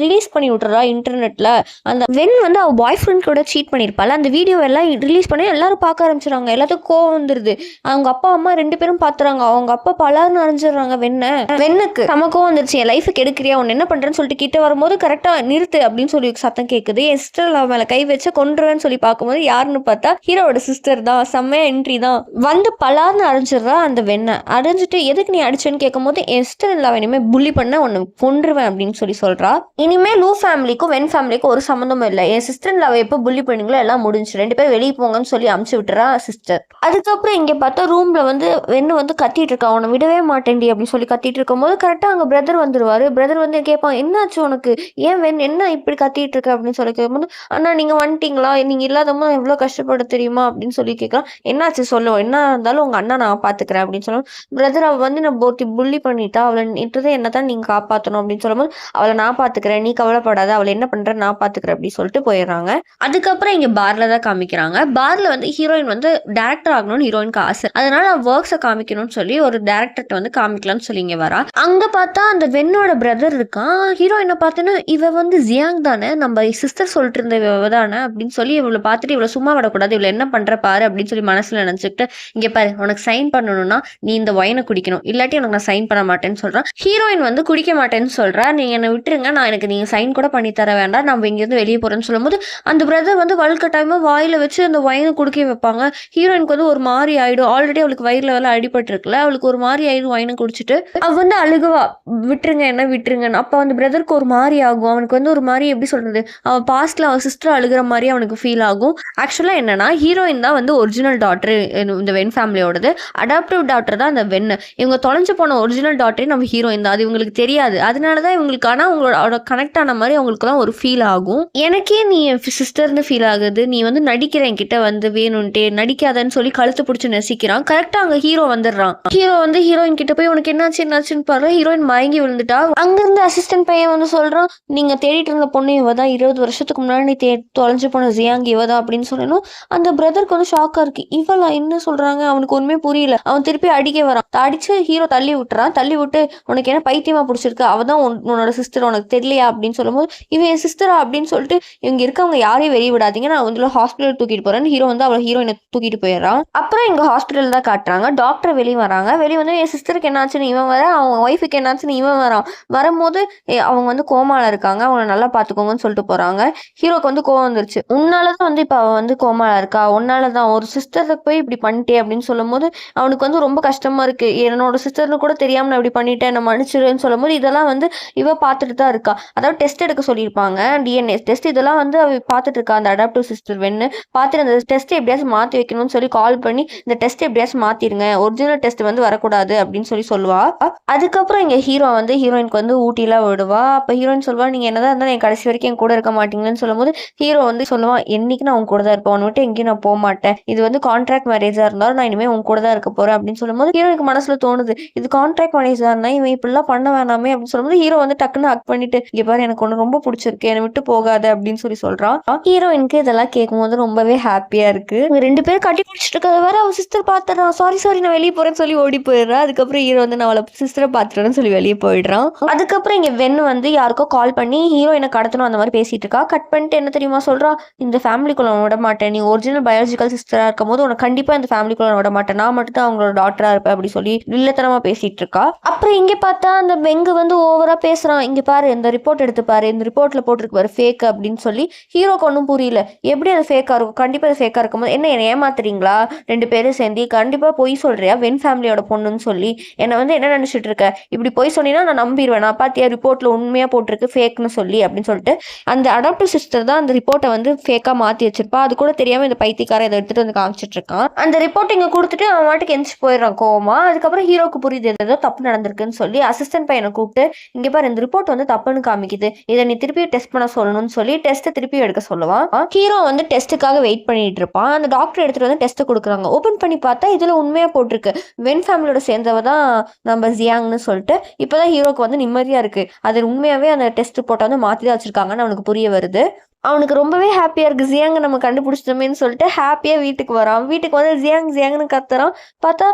ரிலீஸ் பண்ணி விட்டுறா இன்டர்நெட்ல. அந்த வெண் வந்து அவ பாய் ஃப்ரெண்ட் கூட சீட் பண்ணிருப்பாள். அந்த வீடியோ எல்லாம் ரிலீஸ் பண்ணி எல்லாரும் பார்க்க ஆரம்பிச்சிடறாங்க. எல்லாத்துக்கும் கோவம் வந்துருது. அவங்க அப்பா அம்மா 2 பேரும் பாத்துறாங்க. அவங்க அப்பா பலார்னு அரைஞ்சிடுறாங்க வெண்ணுக்கு செம்ம கோவம் வந்துருச்சு. என் லைஃபுக்கு எடுக்கிறியா, ஒன்னு என்ன பண்றேன்னு சொல்லிட்டு கிட்ட வரும்போது கரெக்டா நிறுத்து அப்படின்னு சொல்லி சத்தம் கேட்குது. என் சிஸ்டர் அவ மேல கை வச்சு கொன்றுவேன்னு சொல்லி பார்க்கும்போது யாருன்னு பார்த்தா ஹீரோட சிஸ்டர் தான். செம்மையா என்ட்ரி தான். வந்து பலார்னு அரைஞ்சிடுறா அந்த வெண்ணை. அரைஞ்சிட்டு எதுக்கு நீ அடிச்சேன்னு கேட்கும்போது என் சிஸ்டர் இல்லாம இனிமே புள்ளி பண்ண ஒன்னு கொன்றுவேன் அப்படின்னு சொல்லி சொல்றா. இனிமே லூ ஃபேமிலிக்கும் வெண் ஃபேமிலிக்கும் ஒரு சம்மந்தமும் இல்லை. என் சிஸ்டர் இல்லாம எப்போ புள்ளி பண்ணீங்களோ எல்லாம் முடிஞ்சு, 2 பேர் வெளியே போங்கன்னு சொல்லி அமுச்சு விட்டுறா சிஸ்டர். அதுக்கப்புறம் இங்க பார்த்தா ரூம்ல வந்து வெண்ணு வந்து கத்திட்டு இருக்கா. உன்னை விடவே மாட்டேன்டி அப்படின்னு சொல்லி கத்திட்டு இருக்கும் போது கரெக்டா அங்க பிரதர் வந்துருவாரு. பிரதர் வந்து கேட்பான், என்னாச்சு உனக்கு, ஏன் வெண் என்ன இப்படி கத்திட்டு இருக்க அப்படின்னு சொல்லி கேட்கும்போது, அண்ணா நீங்க வந்துட்டீங்களா, நீங்க இல்லாதமோ எவ்வளவு கஷ்டப்பட தெரியுமா அப்படின்னு சொல்லி கேட்கலாம். என்னாச்சு சொல்லுவோம், என்ன இருந்தாலும் உங்க அண்ணா நான் பாத்துக்கிறேன் அப்படின்னு சொல்லுவோம். பிரதர் அவ வந்து நான் போட்டி புள்ளி பண்ணிட்டா, அவளை இட்டதை என்னதான் நீங்க காப்பாற்றணும் அப்படின்னு சொல்லும்போது அவளை நான் பாத்துக்கிறேன், நீ கவலைப்படாத, அவளை என்ன பண்ற நான் பாத்துக்கிறேன் அப்படின்னு சொல்லிட்டு போயிடுறாங்க. அதுக்கப்புறம் இங்க பார்ல தான் காமிக்கிறாங்க. பார்ல வந்து ஹீரோயின் வந்து டேரக்டர் ஆகணும்னு ஹீரோயினுக்கு ஆசை. அதனால ஒர்க்ஸை காமிக்கணும்னு சொல்லி ஒரு டேரக்டர்கிட்ட வந்து காமிக்கலாம்னு சொல்லி இங்க வரா. அங்க பார்த்தா அந்த வெண்ணோட பிரதர் இருக்கான். ஹீரோயினை பார்த்தோன்னா இவ வந்து ஜியாங் தானே, நம்ம சிஸ்டர் சொல்லிட்டு இருந்த இவ தானே அப்படின்னு சொல்லி இவளை பார்த்துட்டு இவளை சும்மா விடக்கூடாது, இவளை என்ன பண்ற பாரு அப்படின்னு சொல்லி மனசுல நினைச்சுக்கிட்டு, இங்க பாரு உனக்கு சைன் பண்ணணும்னா நீ இந்த ஒயினை குடிக்கணும், இல்லாட்டி உனக்கு நான் சைன் பண்ண மாட்டேன்னு சொல்றான். ஹீரோயின் வந்து குடிக்க மாட்டேன்னு சொல்றா. நீ என்னை விட்டுருங்க, நான் எனக்கு நீங்க சைன் கூட பண்ணி தர வேண்டாம், நம்ம இங்கேருந்து வெளிய போறோம்ன்னு சொல்லும்போது, அந்த பிரதர் வந்து வலுக்கட்டாயமா வாயில வச்சு அந்த ஒயின குடிக்க வைப்பாங்க. ஹீரோயினுக்கு வந்து ஒரு மாரி ஆயிடும். ஆல்ரெடி அவளுக்கு வயிறுல வேற அடிபட்டுருக்குல்ல, அவளுக்கு ஒரு மாரி ஆயிடும் ஒயின குடிச்சிட்டு. அவ வந்து அழுகுவா, விட்டுருங்க என்ன விட்டுருங்கன்னு. அப்ப அந்த பிரதருக்கு ஒரு மாரி ஆகும். அவனுக்கு வந்து ஒரு மாரி எப்படி சொல்றது? அவன் பாஸ்ட்ல அவன் சிஸ்டர் அழுகுற மாரி அவனுக்கு ஃபீல் ஆகும். ஆக்சுவலா என்னன்னா, ஹீரோயின் தான் வந்து ஒரிஜினல் டாட்டர் இந்த வென் ஃபேமிலியோடது. அடாப்டிவ் டாட்டர் தான் அந்த வென். இவங்க தொலைஞ்சு போன ஒரிஜினல் டாட்டரே நம்ம ஹீரோயின் தான். அது இவங்களுக்கு தெரியாது. அதனால தான் இவங்களுக்கு ஆனா அவங்களோட கனெக்ட் ஆன மாரி அவங்களுக்குலாம் ஒரு ஃபீல் ஆகும். எனக்கே நீ என் சிஸ்டர்ன்னு ஃபீல் ஆகுது. நீ வந்து நடிக்கிற என்கிட்ட வந்து வேணுன்ட்டே நடிக்காதன்னு சொல்லி கழுத்து பிடிச்சு நெசிக்கிறான். கரெக்ட்டா அங்க ஹீரோ வந்துடுறான். ஹீரோ வந்து ஹீரோயின் கிட்ட போய் உனக்கு என்னாச்சு என்னாச்சுன்னு பாரு. ஹீரோயின் மயங்கி விழுந்துட்டா. அங்கிருந்து அசிஸ்டன்ட் பையன் வந்து சொல்றான், நீங்க தேடிட்டு இருந்த பொண்ணு இவ தான். 20 வருஷத்துக்கு முன்னாடி நீ தொலைஞ்சு போன ஜியாங் இவ தான் அப்படின்னு சொல்லணும். அந்த பிரதருக்கு வந்து ஷாக்கா இருக்கு. இவளா என்ன சொல்றாங்க? அவனுக்கு ஒண்ணுமே புரியல. அவன் திருப்பி அடிக்க வரான். அடிச்சு ஹீரோ தள்ளி விட்டுறான். தள்ளி விட்டு உனக்கு என்ன பைத்தியமா பிடிச்சிருக்கு? அவ தான் உன்னோட சிஸ்டர், உனக்கு தெரியலையா அப்படின்னு சொல்லும்போது, இவன் என் சிஸ்டரா அப்படின்னு சொல்லிட்டு இவங்க இருக்கவங்க யாரையும் வெளிய விடாதீங்க, நான் வந்து ஹாஸ்பிட்டல் தூக்கிட்டு போறேன்னு ஹீரோ வந்து அவளை ஹீரோயினை தூக்கிட்டு போயிடுறான். அப்புறம் இங்க ஹாஸ்பிட்டல் தான் காட்டுறாங்க. டாக்டர் வெளியே வராங்க. வெளியே வந்து என் சிஸ்டருக்கு என்னாச்சுன்னு இவன் வர, அவங்க ஒய்ஃபுக்கு என்னாச்சுன்னு இவன் வரான். வரும்போது அவங்க வந்து கோமால இருக்காங்க, அவங்கள நல்லா பாத்துக்கோங்கன்னு சொல்லிட்டு போறாங்க. ஹீரோக்கு வந்து கோவம் வந்துருச்சு. உன்னாலதான் வந்து இப்ப அவ வந்து கோமால இருக்கா, உன்னாலதான் ஒரு சிஸ்டருக்கு போய் இப்படி பண்ணிட்டே அப்படின்னு சொல்லும் போது அவனுக்கு வந்து ரொம்ப கஷ்டமா இருக்கு. என்னோட சிஸ்டர்னு கூட தெரியாம நான் இப்படி பண்ணிட்டேன், என்ன மன்னிச்சிருன்னு சொல்லும் போது இதெல்லாம் வந்து இவ பார்த்துட்டு தான் இருக்கா. அதாவது டெஸ்ட் எடுக்க சொல்லியிருப்பாங்க, டிஎன்ஏ டெஸ்ட். இதெல்லாம் வந்து அவ பார்த்துட்டு இருக்கா. அந்த அடாப்டிவ் சிஸ்டர் வென்னு பார்த்துட்டு அந்த டெஸ்ட் எப்படியாச்சும் மாத்தி வைக்கணும்னு சொல்லி கால் பண்ணி இந்த டெஸ்ட் எப்படியாச்சும் மாத்திருங்க, ஒரிஜினல் டெஸ்ட் வந்து வரக்கூடாது அப்படின்னு சொல்லுவா. அதுக்கப்புறம் இங்க ஹீரோ வந்து ஹீரோயினுக்கு வந்து ஊட்டிலாம் விடுவா. அப்ப ஹீரோயின் சொல்லுவா, நீங்க என்னதான் இருந்தாலும் என் கடைசி வரைக்கும் என் கூட இருக்க மாட்டீங்கன்னு சொல்லும்போது ஹீரோ வந்து சொல்லுவான், என்னைக்கு நான் உன் கூட தான் இருப்பேன், உன்னை விட்டு எங்கேயும் நான் போக மாட்டேன். இது வந்து கான்ட்ராக்ட் மேரேஜா இருந்தாலும் நான் இனிமே உன் கூட தான் இருக்க போறேன் அப்படின்னு சொல்லும்போது ஹீரோனுக்கு மனசுல தோணுது, இது கான்ட்ராக்ட் மேரேஜா இருந்தா இவன் இப்படிலாம் பண்ண வேணாமே அப்படின்னு சொல்லும்போது ஹீரோ வந்து டக்குன்னு ஹக் பண்ணிட்டு, இங்க பாரு எனக்கு ஒண்ணு ரொம்ப பிடிச்சிருக்கு, என்னை விட்டு போகாத அப்படின்னு சொல்றான். ஹீரோயினுக்கு இதெல்லாம் கேட்கும்போது ரொம்பவே ஹாப்பியா இருக்கு. ரெண்டு பேரும் கட்டி பிடிச்சிட்டு இருக்கிறத வேற அவ சிஸ்டர் பாத்துறான். சாரி நான் வெளியே போறேன்னு சொல்லி ஓடி போயிடுறா. அதுக்கப்புறம் ஹீரோ வந்து நான் அவளை சிஸ்டரை பாத்துறேன்னு சொல்லி வெளியே போயிடுறான். அதுக்கப்புறம் இங்க வென் வந்து யாருக்கோ கால் பண்ணி ஹீரோயினை கடத்தணும் அந்த மாதிரி பேசிட்டு இருக்கா. கட் பண்ணிட்டு என்ன தெரியுமா சொல்றா, இந்த ஃபேமிலிக்குள்ள விட மாட்டேன், நீ ஒரிஜினல் பயாலஜிக்கல் சிஸ்டரா இருக்கும் போது உனக்கு கண்டிப்பா இந்த ஃபேமிலிக்குள்ள விட மாட்டேன், நான் மட்டும் தான் அவங்களோட டாக்டரா இருப்பேன் அப்படி சொல்லி வில்லத்தனமா பேசிட்டு இருக்கா. அப்புறம் இங்க பார்த்தா அந்த வெங்கு வந்து ஓவரா பேசுறான். இங்க பாரு இந்த ரிப்போர்ட் எடுத்து பாரு, இந்த ரிப்போர்ட்ல போட்டிருக்கு பாரு ஃபேக் அப்படின்னு சொல்லி. ஹீரோக்கு ஒன்றும் புரியல, எப்படி அது ஃபேக்கா இருக்கும்? கண்டிப்பா அது ஃபேக்கா இருக்கும்போது என்ன ஏமாத்துறீங்களா ரெண்டு பேரும் சேர்ந்து? கண்டிப்பா பொய் சொல்றியா வென் ஃபேமிலியோட பொண்ணுன்னு சொல்லி? என்ன வந்து என்ன நினைச்சிட்டு இருக்க? இப்படி பொய் சொன்னீங்கன்னா நான் நம்பிடுவேன். நான் பாத்தியா ரிப்போர்ட்ல உண்மையா போட்டிருக்கு ஃபேக்னு சொல்லி அப்படின்னு சொல்லிட்டு அந்த அடாப்டிவ் சிஸ்டர் தான் அந்த ரிப்போர்ட்டை வந்து ஃபேக்கா மாத்தி வச்சிருப்பா. அது கூட தெரியாம இந்த பைத்தியக்காரன் இதை எடுத்துட்டு வந்து காமிச்சிட்டு இருக்கான். அந்த ரிப்போர்ட் இங்க கொடுத்துட்டு அவன் மாட்டுக்கு எந்திரிச்சு போயிடுறான் கோவமா. அதுக்கப்புறம் ஹீரோக்கு புரியுது ஏதோ தப்பு நடந்திருக்குன்னு சொல்லி அசிஸ்டன்ட் பையனை கூப்பிட்டு, இங்க பாரு இந்த ரிப்போர்ட் வந்து தப்புன்னு காமிக்குது, இதை நீ திருப்பி டெஸ்ட் பண்ண சொல்லணும்னு சொல்லி டெஸ்ட்டை திருப்பி எடுக்க சொல்லுவான். ஹீரோ வந்து டெஸ்ட்டுக்காக வெயிட் பண்ணிட்டு இருப்பான். அந்த டாக்டர் எடுத்துட்டு வந்து டெஸ்ட் கொடுக்குறாங்க. ஓபன் பண்ணி பார்த்தா இதுல உண்மையா போட்டிருக்கு வென் ஃபேமிலியோட சேர்ந்தவ தான் நம்ம ஜியாங்னு சொல்லிட்டு. இப்பதான் ஹீரோக்கு வந்து நிம்மதியா இருக்கு, அது உண்மையாவே அந்த டெஸ்ட் ரிப்போர்ட்டை வந்து மாத்தி தான் வச்சிருக்காங்கன்னு அவனுக்கு புரிய வருது. அவனுக்கு ரொம்பவே ஹாப்பியா இருக்கு, ஜியாங்க நம்ம கண்டுபிடிச்சிட்டோமேன்னு சொல்லிட்டு ஹாப்பியா வீட்டுக்கு வரான். வீட்டுக்கு வந்து ஜியாங்னு கத்துறான். பார்த்தா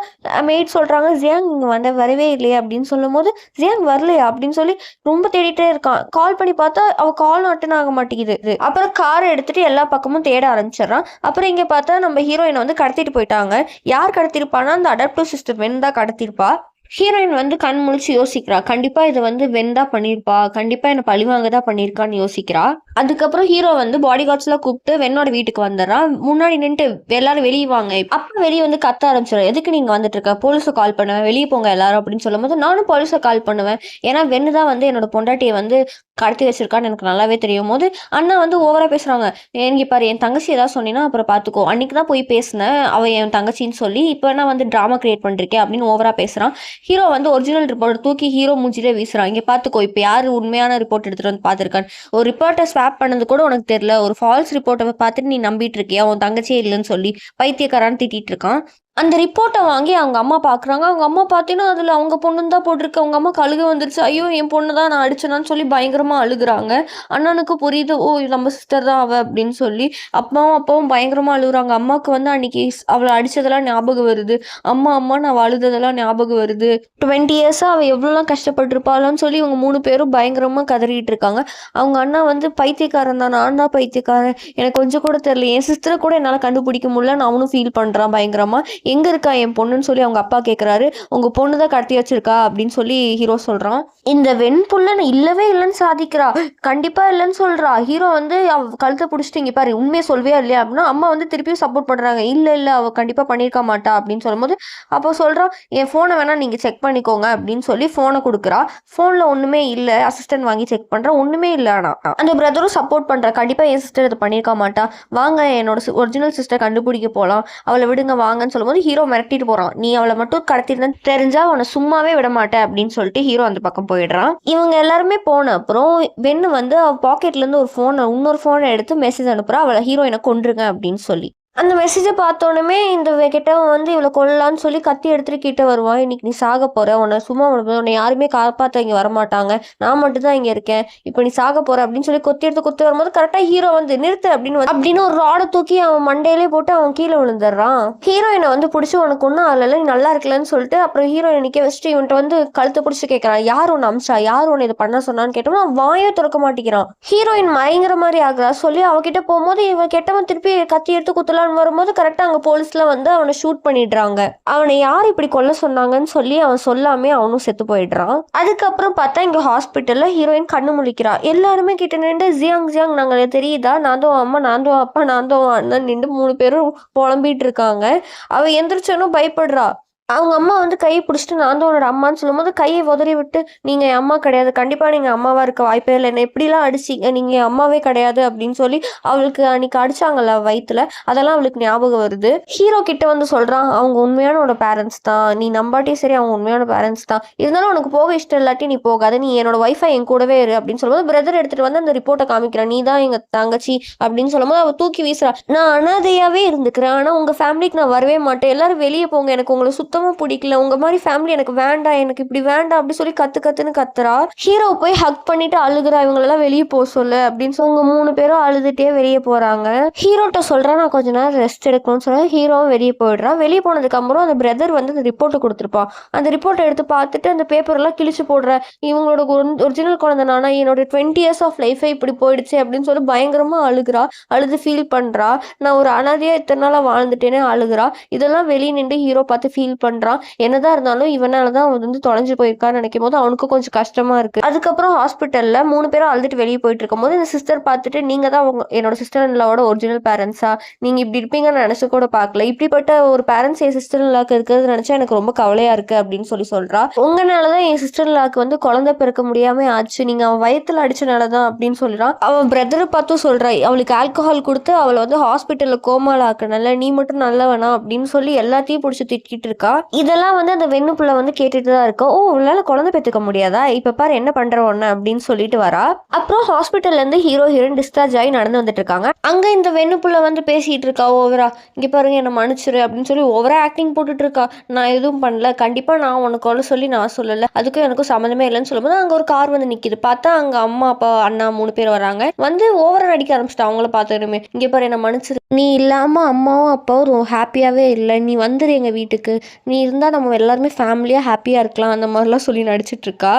மெய்ட் சொல்றாங்க, ஜியாங் இங்க வரவே இல்லையா அப்படின்னு சொல்லும் போது, ஜியாங் வரலையா அப்படின்னு சொல்லி ரொம்ப தேடிட்டே இருக்கான். கால் பண்ணி பார்த்தா அவ கால் அட்டன் ஆக மாட்டேங்குது. அப்புறம் காரை எடுத்துட்டு எல்லா பக்கமும் தேட ஆரம்பிச்சிடறான். அப்புறம் இங்க பார்த்தா நம்ம ஹீரோயினை வந்து கடத்திட்டு போயிட்டாங்க. யார் கடத்திருப்பானா அந்த அடாப்டிவ் சிஸ்டர் வென் தான் கடத்திருப்பா. ஹீரோயின் வந்து கண் முழிச்சு யோசிக்கிறா, கண்டிப்பா இதை வந்து வெந்தா பண்ணிருப்பா, கண்டிப்பா என்ன பழிவாங்க தான் பண்ணிருக்கான்னு யோசிக்கிறா. அதுக்கப்புறம் ஹீரோ வந்து பாடி கார்ட்ஸ் எல்லாம் கூப்பிட்டு வென்னோட வீட்டுக்கு வந்துடுறான். முன்னாடி நின்று எல்லாரும் வெளியே வாங்க. அப்ப வெளியே வந்து கத்த ஆரம்பிச்சிடும், எதுக்கு நீங்க வந்துட்டு இருக்க, போலீஸை கால் பண்ணுவேன், வெளியே போங்க எல்லாரும் அப்படின்னு சொல்லும் போது, நானும் போலீஸை கால் பண்ணுவேன், ஏன்னா வென்னு தான் வந்து என்னோட பொண்டாட்டியை வந்து கடத்தி வச்சிருக்கான்னு எனக்கு நல்லாவே தெரியும் போது அண்ணா வந்து ஓவரா பேசுறாங்க. எனக்கு பாரு என் தங்கச்சி ஏதாவது சொன்னீங்கன்னா அப்புறம் பாத்துக்கோ, அன்னைக்கு தான் போய் பேசினேன் அவ என் தங்கச்சின்னு சொல்லி, இப்போ என்ன வந்து டிராமா கிரியேட் பண்ணிருக்கேன் அப்படின்னு ஓவரா பேசுறான். ஹீரோ வந்து ஒரிஜினல் ரிப்போர்ட் தூக்கி ஹீரோ மூஞ்சிலே வீசுறான். இங்க பாத்துக்கோ இப்ப யாரு உண்மையான ரிப்போர்ட் எடுத்துட்டு வந்து பாத்துருக்கான், ஒரு ரிப்போர்ட்டை ஸ்வாப் பண்ணது கூட உனக்கு தெரியல, ஒரு ஃபால்ஸ் ரிப்போர்ட்டை பார்த்துட்டு நீ நம்பிட்டு இருக்கியா, உன் தங்கச்சியே இல்லைன்னு சொல்லி பைத்தியக்காரான்னு திட்டிட்டு இருக்கான். அந்த ரிப்போர்ட்டை வாங்கி அவங்க அம்மா பார்க்குறாங்க. அவங்க அம்மா பார்த்தீங்கன்னா அதில் அவங்க பொண்ணுன்னு தான் போட்டிருக்கு. அவங்க அம்மா அழுக வந்துருச்சு. ஐயோ என் பொண்ணு தான் நான் அடிச்சேனான்னு சொல்லி பயங்கரமாக அழுகுறாங்க. அண்ணனுக்கு புரியுது, ஓ நம்ம சிஸ்டர் தான் அவள் அப்படின்னு சொல்லி. அப்பாவும் பயங்கரமாக அழுகுறாங்க. அம்மாவுக்கு வந்து அன்னைக்கு அவளை அடித்ததெல்லாம் ஞாபகம் வருது. அம்மா நான் அழுததெல்லாம் ஞாபகம் வருது. 20 இயர்ஸாக அவள் எவ்வளோலாம் கஷ்டப்பட்டுருப்பாளான்னு சொல்லி இவங்க 3 பேரும் பயங்கரமாக கதறிட்டு இருக்காங்க. அவங்க அண்ணா வந்து பைத்தியக்காரன் தான், நான் தான் பைத்தியக்காரன், எனக்கு கொஞ்சம் கூட தெரியல, என் சிஸ்டரை கூட என்னால் கண்டுபிடிக்க முடியல, நான் அவனும் ஃபீல் பண்ணுறான் பயங்கரமாக. எங்கே இருக்கா என் பொண்ணுன்னு சொல்லி அவங்க அப்பா கேட்குறாரு. உங்கள் பொண்ணு தான் கடத்தி வச்சிருக்கா அப்படின்னு சொல்லி ஹீரோ சொல்கிறான். இந்த வெண்புள்ள இல்லவே இல்லைன்னு சாதிக்கிறா, கண்டிப்பாக இல்லைன்னு சொல்கிறா. ஹீரோ வந்து அவ கழுத்தை பிடிச்சிட்டு இங்கே பாரு உண்மையை சொல்வியா இல்லையா அப்படின்னா அம்மா வந்து திருப்பியும் சப்போர்ட் பண்ணுறாங்க. இல்லை இல்லை அவள் கண்டிப்பாக பண்ணியிருக்க மாட்டா அப்படின்னு சொல்லும்போது அப்போ சொல்கிறான் என் ஃபோனை வேணா நீங்கள் செக் பண்ணிக்கோங்க அப்படின்னு சொல்லி ஃபோனை கொடுக்குறா. ஃபோனில் ஒன்றுமே இல்லை. அசிஸ்டன்ட் வாங்கி செக் பண்ணுறா, ஒன்றுமே இல்லை. ஆனால் அந்த பிரதரும் சப்போர்ட் பண்ணுறா, கண்டிப்பாக என் சிஸ்டர் இதை பண்ணியிருக்க மாட்டா, வாங்க என்னோட ஒரிஜினல் சிஸ்டர் கண்டுபிடிக்க போகலாம், அவளை விடுங்க வாங்கன்னு சொல்லும்போது ஹீரோ மிரட்டிட்டு போகிறான். நீ அவளை மட்டும் கடத்திருந்தேன்னு தெரிஞ்சா அவனை சும்மாவே விட மாட்டேன் அப்படின்னு சொல்லிட்டு ஹீரோ அந்த பக்கம் போயிடுறான். இவங்க எல்லாருமே போன அப்புறம் வெண்ணு வந்து அவ பாக்கெட்லேருந்து ஒரு ஃபோனை இன்னொரு ஃபோனை எடுத்து மெசேஜ் அனுப்புறா, அவளை ஹீரோயினை கொன்றுங்க அப்படின்னு சொல்லி. அந்த மெசேஜை பார்த்தோன்னே இந்த கெட்டவன் வந்து இவளை கொல்லலான்னு சொல்லி கத்தி எடுத்துட்டு கிட்ட வருவான். இன்னைக்கு நீ சாக போற, உன்னை சும்மா உன்னை யாருமே காப்பாற்ற இங்கே வரமாட்டாங்க, நான் மட்டும் தான் இங்கே இருக்கேன், இப்போ நீ சாக போற அப்படின்னு சொல்லி கொத்தி எடுத்து கொத்தி வரும்போது கரெக்டாக ஹீரோ வந்து நிறுத்து அப்படின்னு ஒரு ராடை தூக்கி அவன் மண்டையிலே போட்டு அவன் கீழே விழுந்துடுறான். ஹீரோயினை வந்து பிடிச்சி உனக்கு ஒன்றும் அதில் நீ நல்லா இருக்கலன்னு சொல்லிட்டு அப்புறம் ஹீரோயினை நிற்க வச்சுட்டு இவன்ட்டு வந்து கழுத்தை பிடிச்சி கேட்கறான், யார் ஒன்று அம்சா, யார் ஒன்று இதை பண்ண சொன்னான்னு கேட்டோம்னா வாயே திறக்க மாட்டேங்கிறான். ஹீரோயின் மயங்கிற மாதிரி ஆகுறா. சொல்லி அவகிட்ட போகும்போது இவன் கெட்டவன் திருப்பி கத்தி எடுத்து குத்தலாம் வரும்போது கரெக்டா அங்க போலீஸ்ல வந்து அவனை ஷூட் பண்ணிடுறாங்க. அவனை யார் இப்படி கொல்ல சொன்னாங்கன்னு சொல்லி அவன் சொல்லாமே அவனும் செத்து போயிடுறான். அதுக்கப்புறம் பார்த்தா இங்க ஹாஸ்பிட்டல்ல ஹீரோயின் கண்ணு முழிக்கிறா. எல்லாருமே கிட்ட நின்று ஜியாங் ஜியாங் நாங்க தெரியுதா, நான் தான் அம்மா, நான் தான் அப்பா, நான் தான் அண்ணன் நின்று 3 பேரும் புலம்பிட்டு இருக்காங்க. அவ எந்திரிச்சனும் பயப்படுறா. அவங்க அம்மா வந்து கையை பிடிச்சிட்டு நான் தான் உன்னோட அம்மான்னு சொல்லும்போது கையை உதறி விட்டு நீங்கள் என் அம்மா கிடையாது, கண்டிப்பாக நீங்கள் அம்மாவாக இருக்க வாய்ப்பே இல்லை, என்ன எப்படிலாம் அடிச்சிங்க, நீங்கள் என் அம்மாவே கிடையாது அப்படின்னு சொல்லி அவளுக்கு அன்னைக்கு அடிச்சாங்கல்ல வயிற்றுல, அதெல்லாம் அவளுக்கு ஞாபகம் வருது. ஹீரோ கிட்ட வந்து சொல்கிறான் அவங்க உண்மையான பேரண்ட்ஸ் தான், நீ நம்பாட்டே சரி அவங்க உண்மையான பேரண்ட்ஸ் தான், இருந்தாலும் உனக்கு போக இஷ்டம் இல்லாட்டி நீ போகாத, நீ என்னோட ஒய்ஃபை என் கூடவே இரு அப்படின்னு சொல்லும்போது பிரதர் எடுத்துகிட்டு வந்து அந்த ரிப்போர்ட்டை காமிக்கிறான், நீ தான் எங்கள் தங்கச்சி அப்படின்னு சொல்லும்போது அவள் தூக்கி வீசுறா. நான் அனாதையாகவே இருந்துக்கிறேன், ஆனால் உங்கள் ஃபேமிலிக்கு நான் வரவே மாட்டேன், எல்லாரும் வெளியே போங்க, எனக்கு உங்களை சுத்தமாக பிடிக்கல, உங்க மாதிரி ஃபேமிலி எனக்கு வேண்டாம், எனக்கு இப்படி வேண்டாம் அப்படி சொல்லி கத்துன்னு கத்துறா. ஹீரோ போய் ஹக் பண்ணிட்டு அழுகுறா, இவங்களெல்லாம் வெளியே போக சொல்லு அப்படின்னு சொல்லி உங்க 3 பேரும் அழுதுட்டே வெளியே போறாங்க. ஹீரோட்ட சொல்றா நான் கொஞ்ச நேரம் ரெஸ்ட் எடுக்கணும்னு சொல்ல ஹீரோவும் வெளியே போயிடுறான். வெளியே போனதுக்கு அப்புறம் அந்த பிரதர் வந்து அந்த ரிப்போர்ட்டை கொடுத்துருப்பான். அந்த ரிப்போர்ட்டை எடுத்து பார்த்துட்டு அந்த பேப்பர் எல்லாம் கிழிச்சு போடுற, இவங்களோட ஒரிஜினல் குழந்தை நானா, என்னோட 20 years ஆஃப் லைஃபே இப்படி போயிடுச்சு அப்படின்னு சொல்லி பயங்கரமா அழுகுறா. அழுது ஃபீல் பண்றா. நான் ஒரு அனாதையா இத்தனை நாளா வாழ்ந்துட்டேனே அழுகுறா. இதெல்லாம் வெளியே நின்று ஹீரோ பார்த்து ஃபீல் பண்றான். என்னதான் இருந்தாலும் இவனாலதான் அவன் வந்து தொலைஞ்சு போயிருக்கான்னு நினைக்கும் போது அவனுக்கு கொஞ்சம் கஷ்டமா இருக்கு. அதுக்கப்புறம் ஹாஸ்பிட்டல்ல 3 பேரும் அழுதுட்டு வெளியே போயிட்டு இருக்கும் போது இந்த சிஸ்டர் பார்த்துட்டு நீங்க தான் என்னோட சிஸ்டர் இன்லாவோட ஒரிஜினல் பேரண்ட்ஸா, நீங்க இப்படி இருப்பீங்கன்னு நினைச்சு கூட பார்க்கல, இப்படிப்பட்ட ஒரு பேரண்ட்ஸ் என் சிஸ்டர் இன்லாக்கு இருக்கிறது நினைச்சா எனக்கு ரொம்ப கவலையா இருக்கு அப்படின்னு சொல்லி சொல்றா. உங்களாலதான் என் சிஸ்டர் இன்லாக்கு வந்து குழந்தை பிறக்க முடியாம ஆச்சு, நீங்க அவன் வயத்துல அடிச்சனாலதான் அப்படின்னு சொல்றான். அவன் பிரதரை பார்த்தும் சொல்றா, அவளுக்கு ஆல்கஹால் கொடுத்து அவளை வந்து ஹாஸ்பிட்டல்ல கோமால ஆக்கணும்ல, நீ மட்டும் நல்லவனா அப்படின்னு சொல்லி எல்லாத்தையும் பிடிச்சி திட்டிட்டு இருக்கா. இதெல்லாம் வந்து அந்த வெண்ணு புள்ள வந்து கேட்டுட்டு தான் இருக்கா. ஓ உங்களால குழந்தை பெற்றுக்க முடியாதா, இப்ப பாரு என்ன பண்ற ஒண்ணு அப்படின்னு சொல்லிட்டு வரா. அப்புறம் ஹாஸ்பிட்டல்ல இருந்து ஹீரோ ஹீரோயின் டிஸ்சார்ஜ் ஆகி நடந்து வந்துட்டு இருக்காங்க. அங்க இந்த வெண்ணு புள்ள வந்து பேசிட்டு இருக்கா ஓவரா, இங்க பாருங்க என்ன மன்னிச்சிரு அப்படின்னு சொல்லி ஓவரா ஆக்டிங் போட்டுட்டு இருக்கா. நான் எதுவும் பண்ணல, கண்டிப்பா நான் உனக்கு கொள்ள சொல்லி நான் சொல்லல, அதுக்கும் எனக்கும் சம்மந்தமே இல்லைன்னு சொல்லும்போது அங்க ஒரு கார் வந்து நிக்குது. பார்த்தா அங்க அம்மா அப்பா அண்ணா 3 பேர் வராங்க. வந்து ஓவரா நடிக்க ஆரம்பிச்சிட்டா. அவங்கள பார்த்ததுமே இங்க பாரு என்ன மன்னிச்சிரு, நீ இல்லாம அம்மாவும் அப்பாவும் ஹாப்பியாவே இல்லை, நீ வந்துரு எங்க வீட்டுக்கு, நீ இருந்தா நம்ம எல்லாருமே ஃபேமிலியாக ஹாப்பியாக இருக்கலாம் அந்த மாதிரிலாம் சொல்லி நடிச்சிட்டு இருக்கா.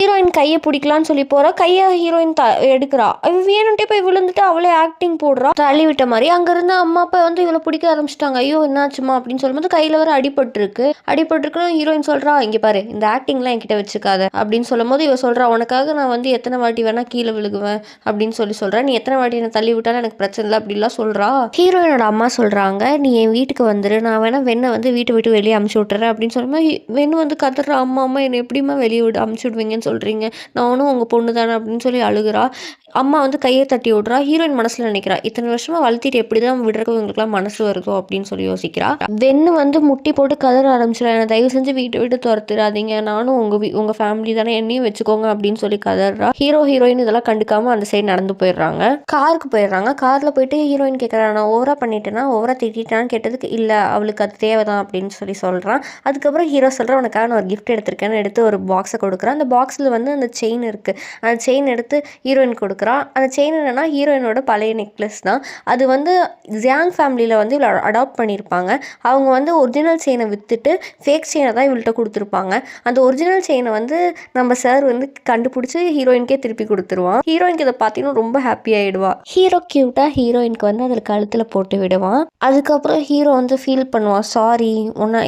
ஹீரோயின் கையை பிடிக்கலான்னு சொல்லி போறா. கையை ஹீரோயின் எடுக்கிறா. வேணும்ட்டே போய் விழுந்துட்டு அவளே ஆக்டிங் போடுறா தள்ளி விட்ட மாதிரி. அங்கிருந்து அம்மா அப்பா வந்து இவளை பிடிக்க ஆரம்பிச்சிட்டாங்க. ஐயோ என்னாச்சுமா அப்படின்னு சொல்லும்போது கையில வர அடிபட்டுருக்குன்னு ஹீரோயின் சொல்றா, இங்க பாரு இந்த ஆக்டிங்லாம் என்கிட்ட வச்சுக்காத அப்படின்னு சொல்லும் போது இவ சொல்றா, உனக்காக நான் வந்து எத்தனை வாட்டி வேணா கீழே விழுகுவேன் அப்படின்னு சொல்றேன், நீ எத்தனை வாட்டி என்ன தள்ளி விட்டாலும் எனக்கு பிரச்சனை இல்லை அப்படிலாம் சொல்றா. ஹீரோயினோட அம்மா சொல்றாங்க, நீ என் வீட்டுக்கு வந்துரு, நான் வேணா வெண்ணை வந்து வீட்டை விட்டு வெளியே அமுச்சு விட்டுறேன் அப்படின்னு சொல்லும்போது வெண்ணு வந்து கத்துறா, அம்மா அம்மா என்னை எப்படிமா வெளியே அமுச்சு விடுவீங்கன்னு சொல்றீங்க, நானும் உங்க பொண்ணு தானே அப்படின்னு சொல்லி அழுகுறா. அம்மா வந்து கையை தட்டி விடுறா. ஹீரோயின் மனசுல நினைக்கிறா, இத்தனை வருஷமா வளர்த்திட்டு எப்படிதான் விடுறதுக்கு இவங்களுக்குலாம் மனசு வருதோ அப்படின்னு சொல்லி யோசிக்கிறா. வெண்ணு வந்து முட்டி போட்டு கதற ஆரம்பிச்சிடா, என்னை தயவு செஞ்சு வீட்டை விட்டு துரத்துறாதீங்க, நானும் உங்க ஃபேமிலி தானே, என்னையும் வச்சுக்கோங்க அப்படின்னு சொல்லி கதறா. ஹீரோயின் இதெல்லாம் கண்டுக்காம அந்த சைடு நடந்து போயிடுறாங்க. காருக்கு போயிடுறாங்க. கார்ல போயிட்டு ஹீரோயின் கேட்கறா, நான் ஓவரா பண்ணிட்டேன்னா, ஓவரா திட்டான்னு கேட்டதுக்கு இல்ல அவளுக்கு அது தேவைதான் அப்படின்னு சொல்லி சொல்றான். அதுக்கப்புறம் ஹீரோ சொல்றான், உனக்காக நான் ஒரு கிஃப்ட் எடுத்திருக்கேன்னு எடுத்து ஒரு பாக்ஸை கொடுக்குறான். அந்த பாக்ஸ்ல காசில் வந்து அந்த செயின் இருக்குது. அந்த செயின் எடுத்து ஹீரோயின் கொடுக்குறா. அந்த செயின் என்னென்னா ஹீரோயினோட பழைய நெக்லஸ் தான். அது வந்து ஜியாங் ஃபேமிலியில் வந்து இவளை அடாப்ட் பண்ணியிருப்பாங்க. அவங்க வந்து ஒரிஜினல் செயினை விற்றுட்டு ஃபேக் செயினை தான் இவள்கிட்ட கொடுத்துருப்பாங்க. அந்த ஒரிஜினல் செயினை வந்து நம்ம சார் வந்து கண்டுபிடிச்சி ஹீரோயின்கே திருப்பி கொடுத்துருவான். ஹீரோயினுக்கு இதை பார்த்தீங்கன்னா ரொம்ப ஹாப்பி ஆகிடுவா. ஹீரோ க்யூட்டாக ஹீரோயினுக்கு வந்து அதில் கழுத்தில் போட்டு விடுவான். அதுக்கப்புறம் ஹீரோ வந்து ஃபீல் பண்ணுவான், சாரி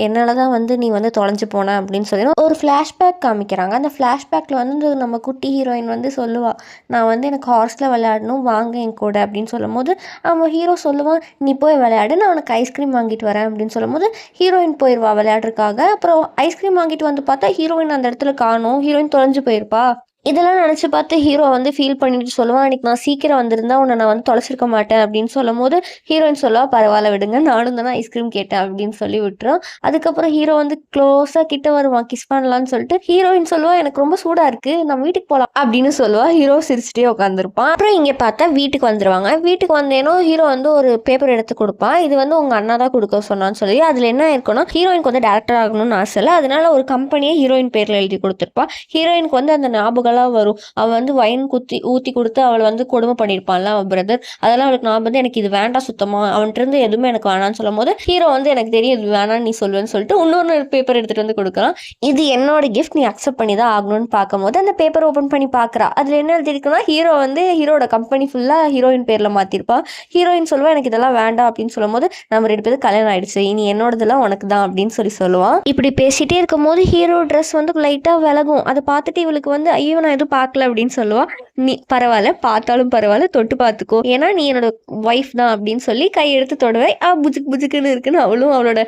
என்னால் தான் வந்து நீ வந்து தொலைஞ்சு போன அப்படின்னு சொல்லி ஒரு ஃப்ளாஷ்பேக் காமிக்கிறாங்க. அந்த ஃப்ளாஷ்பேக்கில் வந்து நம்ம குட்டி ஹீரோயின் வந்து சொல்லுவாள், நான் வந்து எனக்கு ஹார்ஸில் விளையாடணும், வாங்க என் கூட அப்படின்னு சொல்லும் போது அவன் ஹீரோ சொல்லுவான், நீ போய் விளையாடு, நான் உனக்கு ஐஸ்கிரீம் வாங்கிட்டு வரேன் அப்படின்னு சொல்லும் போது ஹீரோயின் போயிடுவா விளையாடுறதுக்காக. அப்புறம் ஐஸ்கிரீம் வாங்கிட்டு வந்து பார்த்தா ஹீரோயின் அந்த இடத்துல காணோம். ஹீரோயின் தொலைஞ்சு போயிருப்பா. இதெல்லாம் நினச்சி பார்த்து ஹீரோ வந்து ஃபீல் பண்ணிட்டு சொல்லுவான், அன்றைக்கி நான் சீக்கிரம் வந்திருந்தா உன்னை நான் வந்து தொலைச்சிருக்க மாட்டேன் அப்படின்னு சொல்லும் போது ஹீரோயின் சொல்லுவா, பரவாயில்ல விடுங்க, நானும் தானே ஐஸ்கிரீம் கேட்டேன் அப்படின்னு சொல்லி விட்டுரும். அதுக்கப்புறம் ஹீரோ வந்து க்ளோஸாக கிட்ட வருவான், கிஸ் பண்ணலான்னு சொல்லிட்டு ஹீரோயின் சொல்லுவா, எனக்கு ரொம்ப சூடாக இருக்குது, நம்ம வீட்டுக்கு போகலாம் அப்படின்னு சொல்லுவா. ஹீரோ சிரிச்சிட்டே உட்காந்துருப்பான். அப்புறம் இங்கே பார்த்தா வீட்டுக்கு வந்துடுவாங்க. வீட்டுக்கு வந்தேனோ ஹீரோ வந்து ஒரு பேப்பர் எடுத்து கொடுப்பான். இது வந்து உங்கள் அண்ணா தான் கொடுக்க சொன்னான்னு சொல்லி. அதில் என்ன இருக்குன்னா, ஹீரோயினுக்கு வந்து டேரக்டர் ஆகணும்னு ஆசை இல்லை, அதனால ஒரு கம்பெனியை ஹீரோயின் பேரில் எழுதி கொடுத்துருப்பான். ஹீரோயினுக்கு வந்து அந்த ஞாபகம் வரும். அவன் வந்து வைன் ஊத்தி கொடுத்து அவளை வந்து கொடுமை பண்ணியிருப்பான்ல அவன் பிரதர், அதெல்லாம் அவளுக்கு நான் வந்து எனக்கு இது வேண்டாம் சுத்தமா, அவன்கிட்ட இருந்து எதுவுமே எனக்கு வேணான்னு சொல்லும் போது ஹீரோ வந்து எனக்கு தெரியும் இது வேணான்னு நீ சொல்லுவேன்னு சொல்லிட்டு இன்னொரு பேப்பர் எடுத்துட்டு வந்து கொடுக்கலாம். இது என்னோட கிஃப்ட், நீ அக்செப்ட் பண்ணி தான் ஆகணும்னு பார்க்கும்போது அந்த பேப்பர் ஓப்பன் பண்ணி பார்க்குறா. அதில் என்ன எழுதிருக்குன்னா, ஹீரோ வந்து ஹீரோட கம்பெனி ஃபுல்லாக ஹீரோயின் பேரில் மாற்றிருப்பான். ஹீரோயின் சொல்லுவா, எனக்கு இதெல்லாம் வேண்டாம் அப்படின்னு சொல்லும் போது, நம்ம 2 பேருக்கு கல்யாணம் ஆயிடுச்சு, இனி என்னோடதெல்லாம் உனக்கு தான் அப்படின்னு சொல்லுவான். இப்படி பேசிட்டே இருக்கும் போது ஹீரோ ட்ரெஸ் வந்து லைட்டாக விலகும். அதை பார்த்துட்டு இவளுக்கு வந்து ஐயோ நான் எதுவும் பார்க்கல அப்படின்னு சொல்லுவா. நீ பரவாயில்ல, பார்த்தாலும் பரவாயில்ல, தொட்டு பார்த்துக்கோ, ஏன்னா நீ என்னோட ஒய்ஃப் தான் அப்படின்னு சொல்லி கை எடுத்து தொடுவேன். புஜுக்கு புஜுக்குன்னு இருக்குன்னு அவளும் அவளோட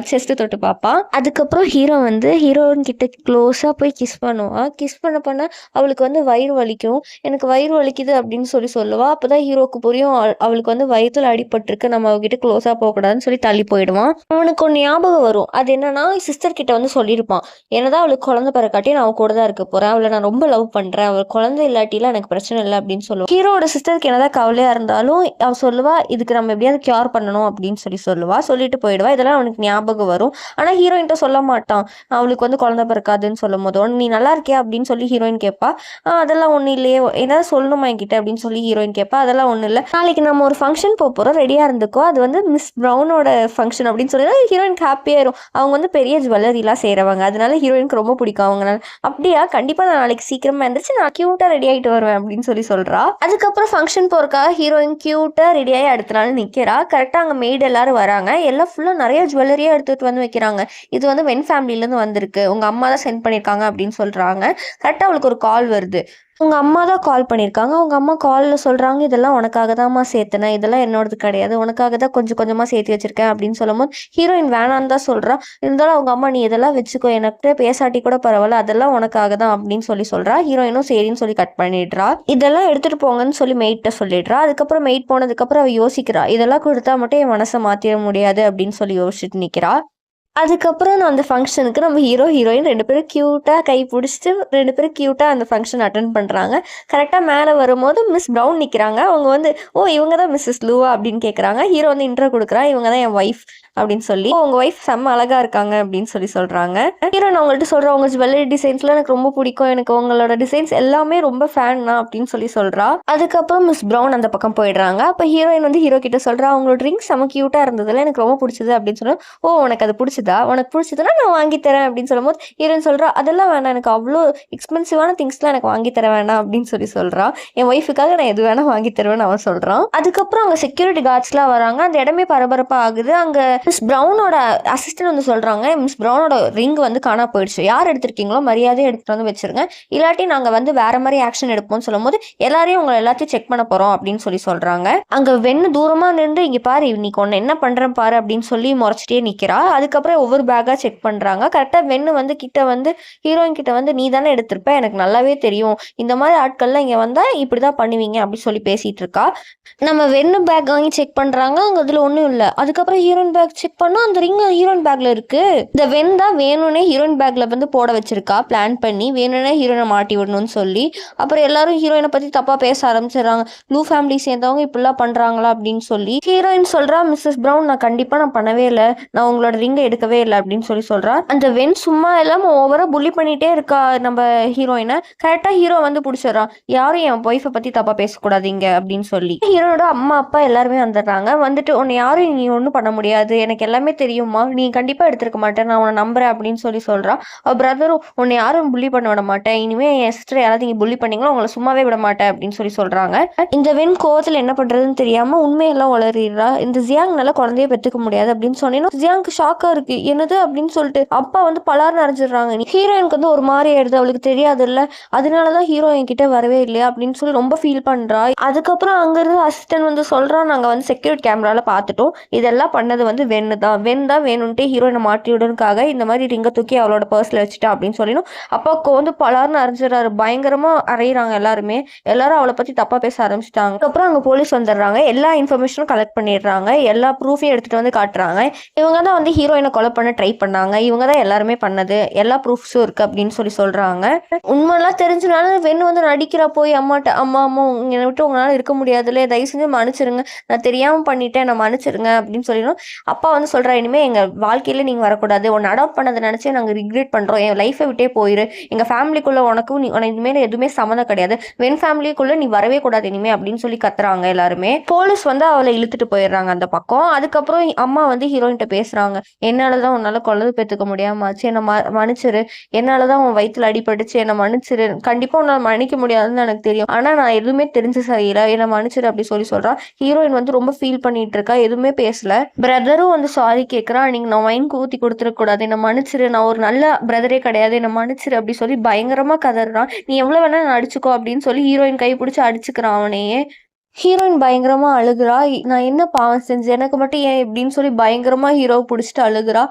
செஸ்ட்டை தொட்டு பார்ப்பான். அதுக்கப்புறம் ஹீரோ வந்து ஹீரோயின் கிட்ட க்ளோஸாக போய் கிஸ் பண்ணுவான். கிஸ் பண்ண அவளுக்கு வந்து வயிறு வலிக்கும். எனக்கு வயிறு வலிக்குது அப்படின்னு சொல்லுவா. அப்போதான் ஹீரோக்கு புரியும், அவளுக்கு வந்து வயிற்றுல அடிபட்டிருக்கு, நம்ம அவகிட்ட க்ளோஸாக போகக்கூடாதுன்னு சொல்லி தள்ளி போயிடுவான். அவனுக்கு ஒரு ஞாபகம் வரும். அது என்னன்னா, சிஸ்டர் கிட்ட வந்து சொல்லியிருப்பான், என்னதான் அவளுக்கு குழந்தை பிறக்காட்டி நான் அவள் கூட தான் இருக்க போறேன், அவளை நான் ரொம்ப லவ் பண்றேன், அவள் குழந்தை இல்லாட்டிலாம் எனக்கு பிரச்சனை இல்லை அப்படின்னு சொல்லுவாள். ஹீரோட சிஸ்டருக்கு என்னதான் கவலையா இருந்தாலும் அவள் சொல்லுவா, இதுக்கு நம்ம எப்படியாவது கியூர் பண்ணணும் அப்படின்னு சொல்லுவா. சொல்லிட்டு போயிடுவா. இதெல்லாம் அவனுக்கு ஞாபகம் வரும். ஆனா ஹீரோயின்ட்ட சொல்ல மாட்டான், அவளுக்கு வந்து குழந்தை பிறக்காதுன்னு சொல்லும் போது. நீ நல்லா இருக்கியா அப்படின்னு சொல்லி ஹீரோயின் கேட்பா. அதெல்லாம் ஒன்றும் இல்லையே, ஏதாவது சொல்லணுமா என்கிட்ட அப்படின்னு சொல்லி ஹீரோயின் கேட்பா. அதெல்லாம் ஒன்றும் இல்லை, நாளைக்கு நம்ம ஒரு ஃபங்க்ஷன் போகிறோம், ரெடியா இருந்துக்கோ, அது வந்து மிஸ் ப்ரௌனோட ஃபங்க்ஷன் அப்படின்னு சொல்லி ஹீரோயினுக்கு ஹாப்பியாயிரும். அவங்க வந்து பெரிய ஜுவல்லரிலாம் செய்கிறவங்க, அதனால ஹீரோயினுக்கு ரொம்ப பிடிக்கும் அவங்களால. அப்படியா, கண்டிப்பாக நான் நாளைக்கு சீக்கிரமா இருந்துச்சு, நான் கியூட்டா ரெடி ஆகிட்டு வருவேன் அப்படின்னு சொல்றா. அதுக்கப்புறம் ஃபங்க்ஷன் போறதுக்காக ஹீரோயின் கியூட்டா ரெடி ஆகி அடுத்த நாள் நிற்கிறா. கரெக்டாக அங்கே மெய்டு எல்லாரும் வராங்க. எல்லாம் ஃபுல்லாக நிறைய ஜுவல்லரியாக எடுத்துகிட்டு வந்து வைக்கிறாங்க. இது வந்து வென் ஃபேமிலியிலேருந்து வந்திருக்கு, உங்கள் அம்மா தான் சென்ட் பண்ணியிருக்காங்க அப்படின்னு சொல்கிறாங்க. கரெக்டாக அவளுக்கு ஒரு கால் வருது. உங்கள் அம்மா தான் கால் பண்ணியிருக்காங்க. உங்கள் அம்மா காலில் சொல்கிறாங்க, இதெல்லாம் உனக்காக தான்மா சேர்த்தனேன், இதெல்லாம் என்னோடது கிடையாது, உனக்காக தான் கொஞ்சம் கொஞ்சமாக சேர்த்து வச்சிருக்கேன் அப்படின்னு சொல்லும்போது ஹீரோயின் வேணான்னு தான் சொல்கிறா. இருந்தாலும் அவங்க அம்மா, நீ இதெல்லாம் வச்சுக்கோ, எனக்கு பேசாட்டி கூட பரவாயில்ல, அதெல்லாம் உனக்காக தான் அப்படின்னு சொல்கிறா. ஹீரோயினும் சரின்னு சொல்லி கட் பண்ணிடுறா. இதெல்லாம் எடுத்துகிட்டு போங்கன்னு சொல்லி மெய்ட்ட சொல்லிடுறா. அதுக்கப்புறம் மெய்ட் போனதுக்கப்புறம் அவள் யோசிக்கிறா, இதெல்லாம் கொடுத்தா மட்டும் என் மனசை மாற்றிட முடியாது அப்படின்னு சொல்லி யோசிச்சுட்டு நிற்கிறா. அதுக்கப்புறம் அந்த ஃபங்க்ஷனுக்கு நம்ம ஹீரோயின் 2 பேரும் க்யூட்டாக கை பிடிச்சிட்டு 2 பேரும் க்யூட்டாக அந்த ஃபங்க்ஷன் அட்டன் பண்ணுறாங்க. கரெக்டாக மேலே வரும்போது மிஸ் ப்ரௌன் நிற்கிறாங்க. அவங்க வந்து, ஓ இவங்க தான் மிஸ்ஸஸ் லூவா அப்படின்னு கேட்குறாங்க. ஹீரோ வந்து இன்ட்ரோ கொடுக்குறா, இவங்க தான் என் ஒய்ஃப் அப்படின்னு சொல்லி. உங்கள் ஒய்ஃப் செம்ம அழகாக இருக்காங்க அப்படின்னு சொல்கிறாங்க. ஹீரோயின் அவங்கள்ட்ட சொல்கிறா, உங்கள் ஜுவல்லரி டிசைன்ஸ்லாம் எனக்கு ரொம்ப பிடிக்கும், எனக்கு உங்களோட டிசைன்ஸ் எல்லாமே ரொம்ப ஃபேன் தான் அப்படின்னு சொல்கிறா. அதுக்கப்புறம் மிஸ் ப்ரௌன் அந்த பக்கம் போயிடுறாங்க. அப்போ ஹீரோயின் வந்து ஹீரோ கிட்ட சொல்கிறா, அவங்களோட ட்ரிங்க்ஸ் செம்ம க்யூட்டாக இருந்ததில்ல, எனக்கு ரொம்ப பிடிச்சது அப்படின்னு சொல்ல. ஓ உனக்கு அது பிடிச்சது, உனக்கு பிடிச்சதுன்னா நான் வாங்கி தரேன் அப்படின்னு சொல்லும்போது ஹீரோயின் சொல்றா, அதெல்லாம் வேணாம், எனக்கு அவ்வளோ எக்ஸ்பென்சிவான திங்ஸ்லாம் எனக்கு வாங்கி தர வேணாம் அப்படின்னு சொல்றா. என் ஒய்ஃபுக்காக நான் எது வேணா வாங்கி தருவேன்னு அவன் சொல்றான். அதுக்கப்புறம் அங்கே செக்யூரிட்டி கார்ட்ஸ்லாம் வராங்க. அந்த இடமே பரபரப்பா ஆகுது. அங்க மிஸ் ப்ரௌனோட அசிஸ்டன்ட் வந்து சொல்றாங்க, மிஸ் ப்ரௌனோட ரிங் வந்து காணா போயிடுச்சு, யார் எடுத்திருக்கீங்களோ மரியாதையை எடுத்துட்டு வந்து வச்சிருங்க, இல்லாட்டி நாங்க வந்து வேற மாதிரி ஆக்ஷன் எடுப்போம்னு சொல்லும்போது எல்லாரையும் உங்களை எல்லாத்தையும் செக் பண்ண போறோம் அப்படின்னு சொல்றாங்க. அங்க வெண்ணு தூரமா நின்று, இங்க பாரு இன்னைக்கு ஒன்னு என்ன பண்றேன் பாரு அப்படின்னு சொல்லி முறைச்சிட்டே நிக்கிறா. அதுக்கப்புறம் ஒவ்வொரு பேக்காக செக் பண்ணுறாங்க. கரெக்டாக வெண்ணு வந்து கிட்ட வந்து ஹீரோயின் கிட்ட வந்து, நீ தானே எடுத்திருப்ப, எனக்கு நல்லாவே தெரியும், இந்த மாதிரி ஆட்கள்லாம் இங்கே வந்தால் இப்படி தான் பண்ணுவீங்க அப்படி சொல்லி பேசிகிட்டு இருக்கா. நம்ம வெண்ணு பேக் வாங்கி செக் பண்ணுறாங்க. அங்கே அதில் ஒன்றும் இல்லை. அதுக்கப்புறம் ஹீரோயின் பேக் செக் பண்ணால் அந்த ரிங் ஹீரோயின் பேக்கில் இருக்குது. இந்த வெண் தான் வேணும்னே ஹீரோயின் பேக்கில் வந்து போட வச்சிருக்கா, பிளான் பண்ணி வேணும்னே ஹீரோயினை மாட்டி விடணும்னு சொல்லி. அப்புறம் எல்லாரும் ஹீரோயினை பற்றி தப்பாக பேச ஆரம்பிச்சிடுறாங்க. ப்ளூ ஃபேமிலி சேர்ந்தவங்க இப்படிலாம் பண்ணுறாங்களா அப்படின்னு சொல்லி. ஹீரோயின் சொல்கிறா, மிஸ்ஸஸ் ப்ரௌன் நான் கண்டிப்பாக நான் பண்ணவே இல்லை, நான் உங்களோட ரிங்கை எடுக்க கேட்கவே இல்லை அப்படின்னு சொல்றா. அந்த வென் சும்மா இல்லாம ஓவரா புள்ளி பண்ணிட்டே இருக்கா நம்ம ஹீரோயினை. கரெக்டா ஹீரோ வந்து பிடிச்சிடறான். யாரும் என் ஒய்ஃபை பத்தி தப்பா பேசக்கூடாதீங்க அப்படின்னு சொல்லி. ஹீரோனோட அம்மா அப்பா எல்லாருமே வந்துடுறாங்க. வந்துட்டு உன்னை யாரும் நீ ஒன்றும் பண்ண முடியாது, எனக்கு எல்லாமே தெரியுமா, நீ கண்டிப்பா எடுத்திருக்க மாட்டேன், நான் உன்னை நம்புறேன் அப்படின்னு சொல்றா. பிரதரும் உன்னை யாரும் புள்ளி பண்ண விட மாட்டேன், இனிமே என் சிஸ்டர் யாராவது நீங்க புள்ளி பண்ணீங்களோ உங்களை சும்மாவே விட மாட்டேன் அப்படின்னு சொல்றாங்க. இந்த வென் கோவத்துல என்ன பண்றதுன்னு தெரியாம உண்மையெல்லாம் உளறிடுறா. இந்த ஜியாங்னால குழந்தைய பெற்றுக்க முடியாது அப்படின்னு சொன்னேன். ஜியாங்க்கு ஷாக்கா இருக்கு, என்னது அப்படின்னு சொல்லிட்டு அப்பா வந்து பலார்னு அரைஞ்சிடுறாங்க. ஹீரோயினுக்கு வந்து ஒரு மாதிரி ஆயிடுது, அவளுக்கு தெரியாது இல்ல, அதனாலதான் ஹீரோயின் கிட்ட வரவே இல்லையா அப்படின்னு சொல்லி ரொம்ப ஃபீல் பண்றா. அதுக்கப்புறம் அங்க இருந்து அசிஸ்டன்ட் வந்து சொல்றான், நாங்க வந்து செக்யூரிட்டி கேமரால பார்த்துட்டோம், இதெல்லாம் பண்ணது வந்து வென் தான் வேணும்ட்டு ஹீரோயினை மாட்டி விடுறதுக்காக இந்த மாதிரி ரிங்க தூக்கி அவளோட பர்ஸ்ல வச்சுட்டா அப்படின்னு சொல்லிடும். அப்பாவுக்கு வந்து பலார்னு அரைஞ்சிடறாரு, பயங்கரமா அறையிறாங்க எல்லாரும் அவளை பத்தி தப்பா பேச ஆரம்பிச்சிட்டாங்க. அதுக்கப்புறம் அங்க போலீஸ் வந்துடுறாங்க, எல்லா இன்ஃபர்மேஷனும் கலெக்ட் பண்ணிடுறாங்க, எல்லா ப்ரூஃபையும் எடுத்துட்டு வந்து காட்டுறாங்க. இவங்க தான் வந்து ஹீரோயினை கொலை பண்ண ட்ரை பண்ணாங்க, இவங்க தான் எல்லாருமே பண்ணது, எல்லா ப்ரூஃப்ஸும் இருக்கு அப்படின்னு சொல்றாங்க. உண்மைலாம் தெரிஞ்சனால வென் வந்து நடிக்கிறா போய் அம்மாட்ட, அம்மா என்னை விட்டு உங்களால இருக்க முடியாதுல்ல, தயவு செஞ்சு மன்னிச்சிருங்க, நான் தெரியாம பண்ணிட்டேன், நான் மன்னிச்சிருங்க அப்படின்னு சொல்லிடும். அப்பா வந்து சொல்றா, இனிமே எங்க வாழ்க்கையில நீங்க வரக்கூடாது, உன்னை அடாப்ட் பண்ணதை நினைச்சு நாங்க ரிக்ரெட் பண்றோம், என் லைஃபை விட்டே போயிரு, எங்க ஃபேமிலிக்குள்ள உனக்கும் இனிமேல் எதுவுமே சம்மந்தம் கிடையாது, வென் ஃபேமிலிக்குள்ள நீ வரவே கூடாது இனிமே அப்படின்னு சொல்லி கத்துறாங்க எல்லாருமே. போலீஸ் வந்து அவளை இழுத்துட்டு போயிடுறாங்க அந்த பக்கம். அதுக்கப்புறம் அம்மா வந்து ஹீரோயின்ட்ட பேசுறாங்க, என்னாலதான் உன்னால குழந்தை பெற்றுக்க முடியாம ஆச்சு, என்னை மன்னிச்சிரு, என்னாலதான் உன் வயிற்றுல அடிபட்டுச்சு, என்னை மன்னிச்சிரு, கண்டிப்பா உன்னால மன்னிக்க முடியாதுன்னு எனக்கு தெரியும், ஆனா நான் எதுவுமே தெரிஞ்சு சரியில்லை, என்னை மன்னிச்சிரு அப்படி சொல்றா. ஹீரோயின் வந்து ரொம்ப ஃபீல் பண்ணிட்டு இருக்கா, எதுவுமே பேசல. பிரதரும் வந்து சாரி கேட்கறா, நீங்க நான் வைன் ஊத்தி கொடுத்துடக் கூடாது, என்னை மன்னிச்சிரு, நான் ஒரு நல்ல பிரதரே கிடையாது, என்னை மன்னிச்சிரு அப்படி சொல்லி பயங்கரமா கதறான். நீ எவ்வளவு வேணா அடிச்சுக்கோ அப்படின்னு சொல்லி ஹீரோயின் கை பிடிச்சி அடிச்சுக்கிறான் அவனையே. ஹீரோயின் பயங்கரமா அழுகுறா, நான் என்ன பாவம் செஞ்சேன், எனக்கு மட்டும் ஏன் இப்படின்னு சொல்லி பயங்கரமா ஹீரோவை பிடிச்சிட்டு அழுகுறா.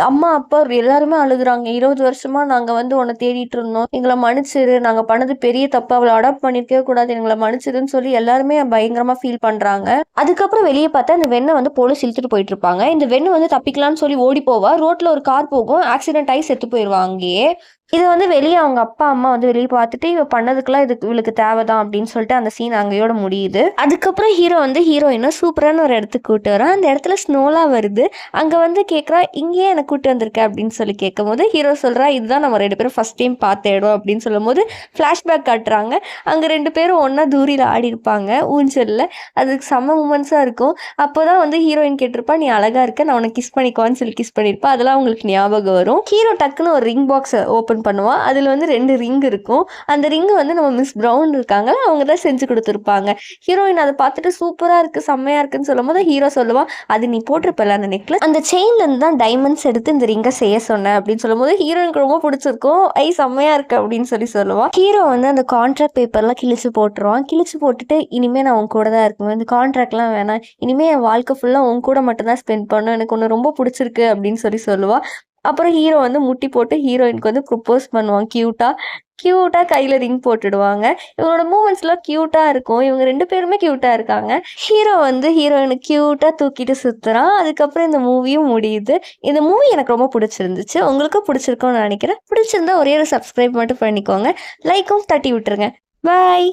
அம்மா அப்பா எல்லாருமே அழுகுறாங்க. 20 வருஷமா நாங்க வந்து உன்னை தேடிட்டு இருந்தோம், எங்களை மன்னிச்சிரு, நாங்க பண்ணது பெரிய தப்பு, அவளை அடாப்ட் பண்ணிருக்கவே கூடாது, எங்களை மன்னிச்சிருன்னு சொல்லி எல்லாருமே பயங்கரமா ஃபீல் பண்றாங்க. அதுக்கப்புறம் வெளியே பார்த்தா இந்த வெண்ணை வந்து போலீஸ் இழுத்துட்டு போயிட்டு இருப்பாங்க. இந்த வெண்ணை வந்து தப்பிக்கலாம்னு சொல்லி ஓடி போவா. ரோட்ல ஒரு கார் போகும், ஆக்சிடென்ட் ஆகி செத்து போயிடுவா அங்கேயே. இது வந்து வெளியே அவங்க அப்பா அம்மா வந்து வெளியே பார்த்துட்டு இவ பண்ணதுக்கெல்லாம் இதுக்கு இவளுக்கு தேவைதான் அப்படின்னு சொல்லிட்டு அந்த சீன் அங்கேயோட முடியுது. அதுக்கப்புறம் ஹீரோ வந்து ஹீரோயினை சூப்பரான ஒரு இடத்துக்கு கூட்டு வரான். அந்த இடத்துல ஸ்னோலா வருது. அங்க வந்து கேட்குறா, இங்கேயே என்னை கூட்டு வந்திருக்க அப்படின்னு சொல்லி கேட்கும் போது ஹீரோ சொல்றா, இதுதான் நம்ம 2 பேரும் ஃபர்ஸ்ட் டைம் பார்த்த இடம் அப்படின்னு சொல்லும் போது ஃப்ளாஷ்பேக் காட்டுறாங்க. அங்க 2 பேரும் ஒன்னா தூரியில் ஆடி இருப்பாங்க ஊஞ்சல்ல. அதுக்கு செம்ம மூமெண்ட்ஸா இருக்கும். அப்போதான் வந்து ஹீரோயின் கேட்டிருப்பா, நீ அழகா இருக்க, நான் உனக்கு கிஸ் பண்ணிக்குவான்னு சொல்லி கிஸ் பண்ணிருப்பா. அதெல்லாம் உங்களுக்கு ஞாபகம் வரும். ஹீரோ டக்குன்னு ஒரு ரிங் பாக்ஸ் ஓப்பன் பண்ணுவா. அதுல வந்து 2 ரிங் இருக்கும். அந்த ரிங் வந்து நம்ம மிஸ் பிரவுன் இருக்காங்க, அவங்க தான் செஞ்சு கொடுத்துருப்பாங்க. ஹீரோயின் அதை பார்த்துட்டு சூப்பரா இருக்கு, செம்மையா இருக்குன்னு சொல்லும் போது ஹீரோ சொல்லுவா, அது நீ போட்டிருப்பல அந்த நெக்லஸ், அந்த செயின்ல இருந்து தான் டைமண்ட்ஸ் எடுத்து இந்த ரிங்கை செய்ய சொன்னேன் அப்படின்னு சொல்லும் போது ஹீரோயினுக்கு ரொம்ப பிடிச்சிருக்கும். செம்மையா இருக்கு அப்படின்னு சொல்லுவா. ஹீரோ வந்து அந்த கான்ட்ராக்ட் பேப்பர்லாம் கிழிச்சு போட்டுருவான். கிழிச்சு போட்டுட்டு, இனிமே நான் உன் கூட தான் இருக்குவேன், இந்த கான்ட்ராக்ட்லாம் வேணாம், இனிமே என் வாழ்க்கை ஃபுல்லா உன் கூட மட்டும் தான் ஸ்பெண்ட் பண்ணும், எனக்கு ஒன்று ரொம்ப பிடிச்சிருக்கு அப்படின்னு சொல்லுவா. அப்புறம் ஹீரோ வந்து முட்டி போட்டு ஹீரோயினுக்கு வந்து ப்ரொப்போஸ் பண்ணுவான். கியூட்டா கையில ரிங் போட்டுடுவாங்க. இவங்களோட மூமெண்ட்ஸ்லாம் கியூட்டா இருக்கும். இவங்க 2 பேருமே கியூட்டா இருக்காங்க. ஹீரோ வந்து ஹீரோயினை கியூட்டா தூக்கிட்டு சுத்துறான். அதுக்கப்புறம் இந்த மூவியும் முடியுது. இந்த மூவி எனக்கு ரொம்ப பிடிச்சிருந்துச்சு, உங்களுக்கும் பிடிச்சிருக்கும்னு நினைக்கிறேன். பிடிச்சிருந்தா ஒரே ஒரு சப்ஸ்கிரைப் மட்டும் பண்ணிக்கோங்க, லைக்கும் தட்டி விட்டுருங்க. பாய்.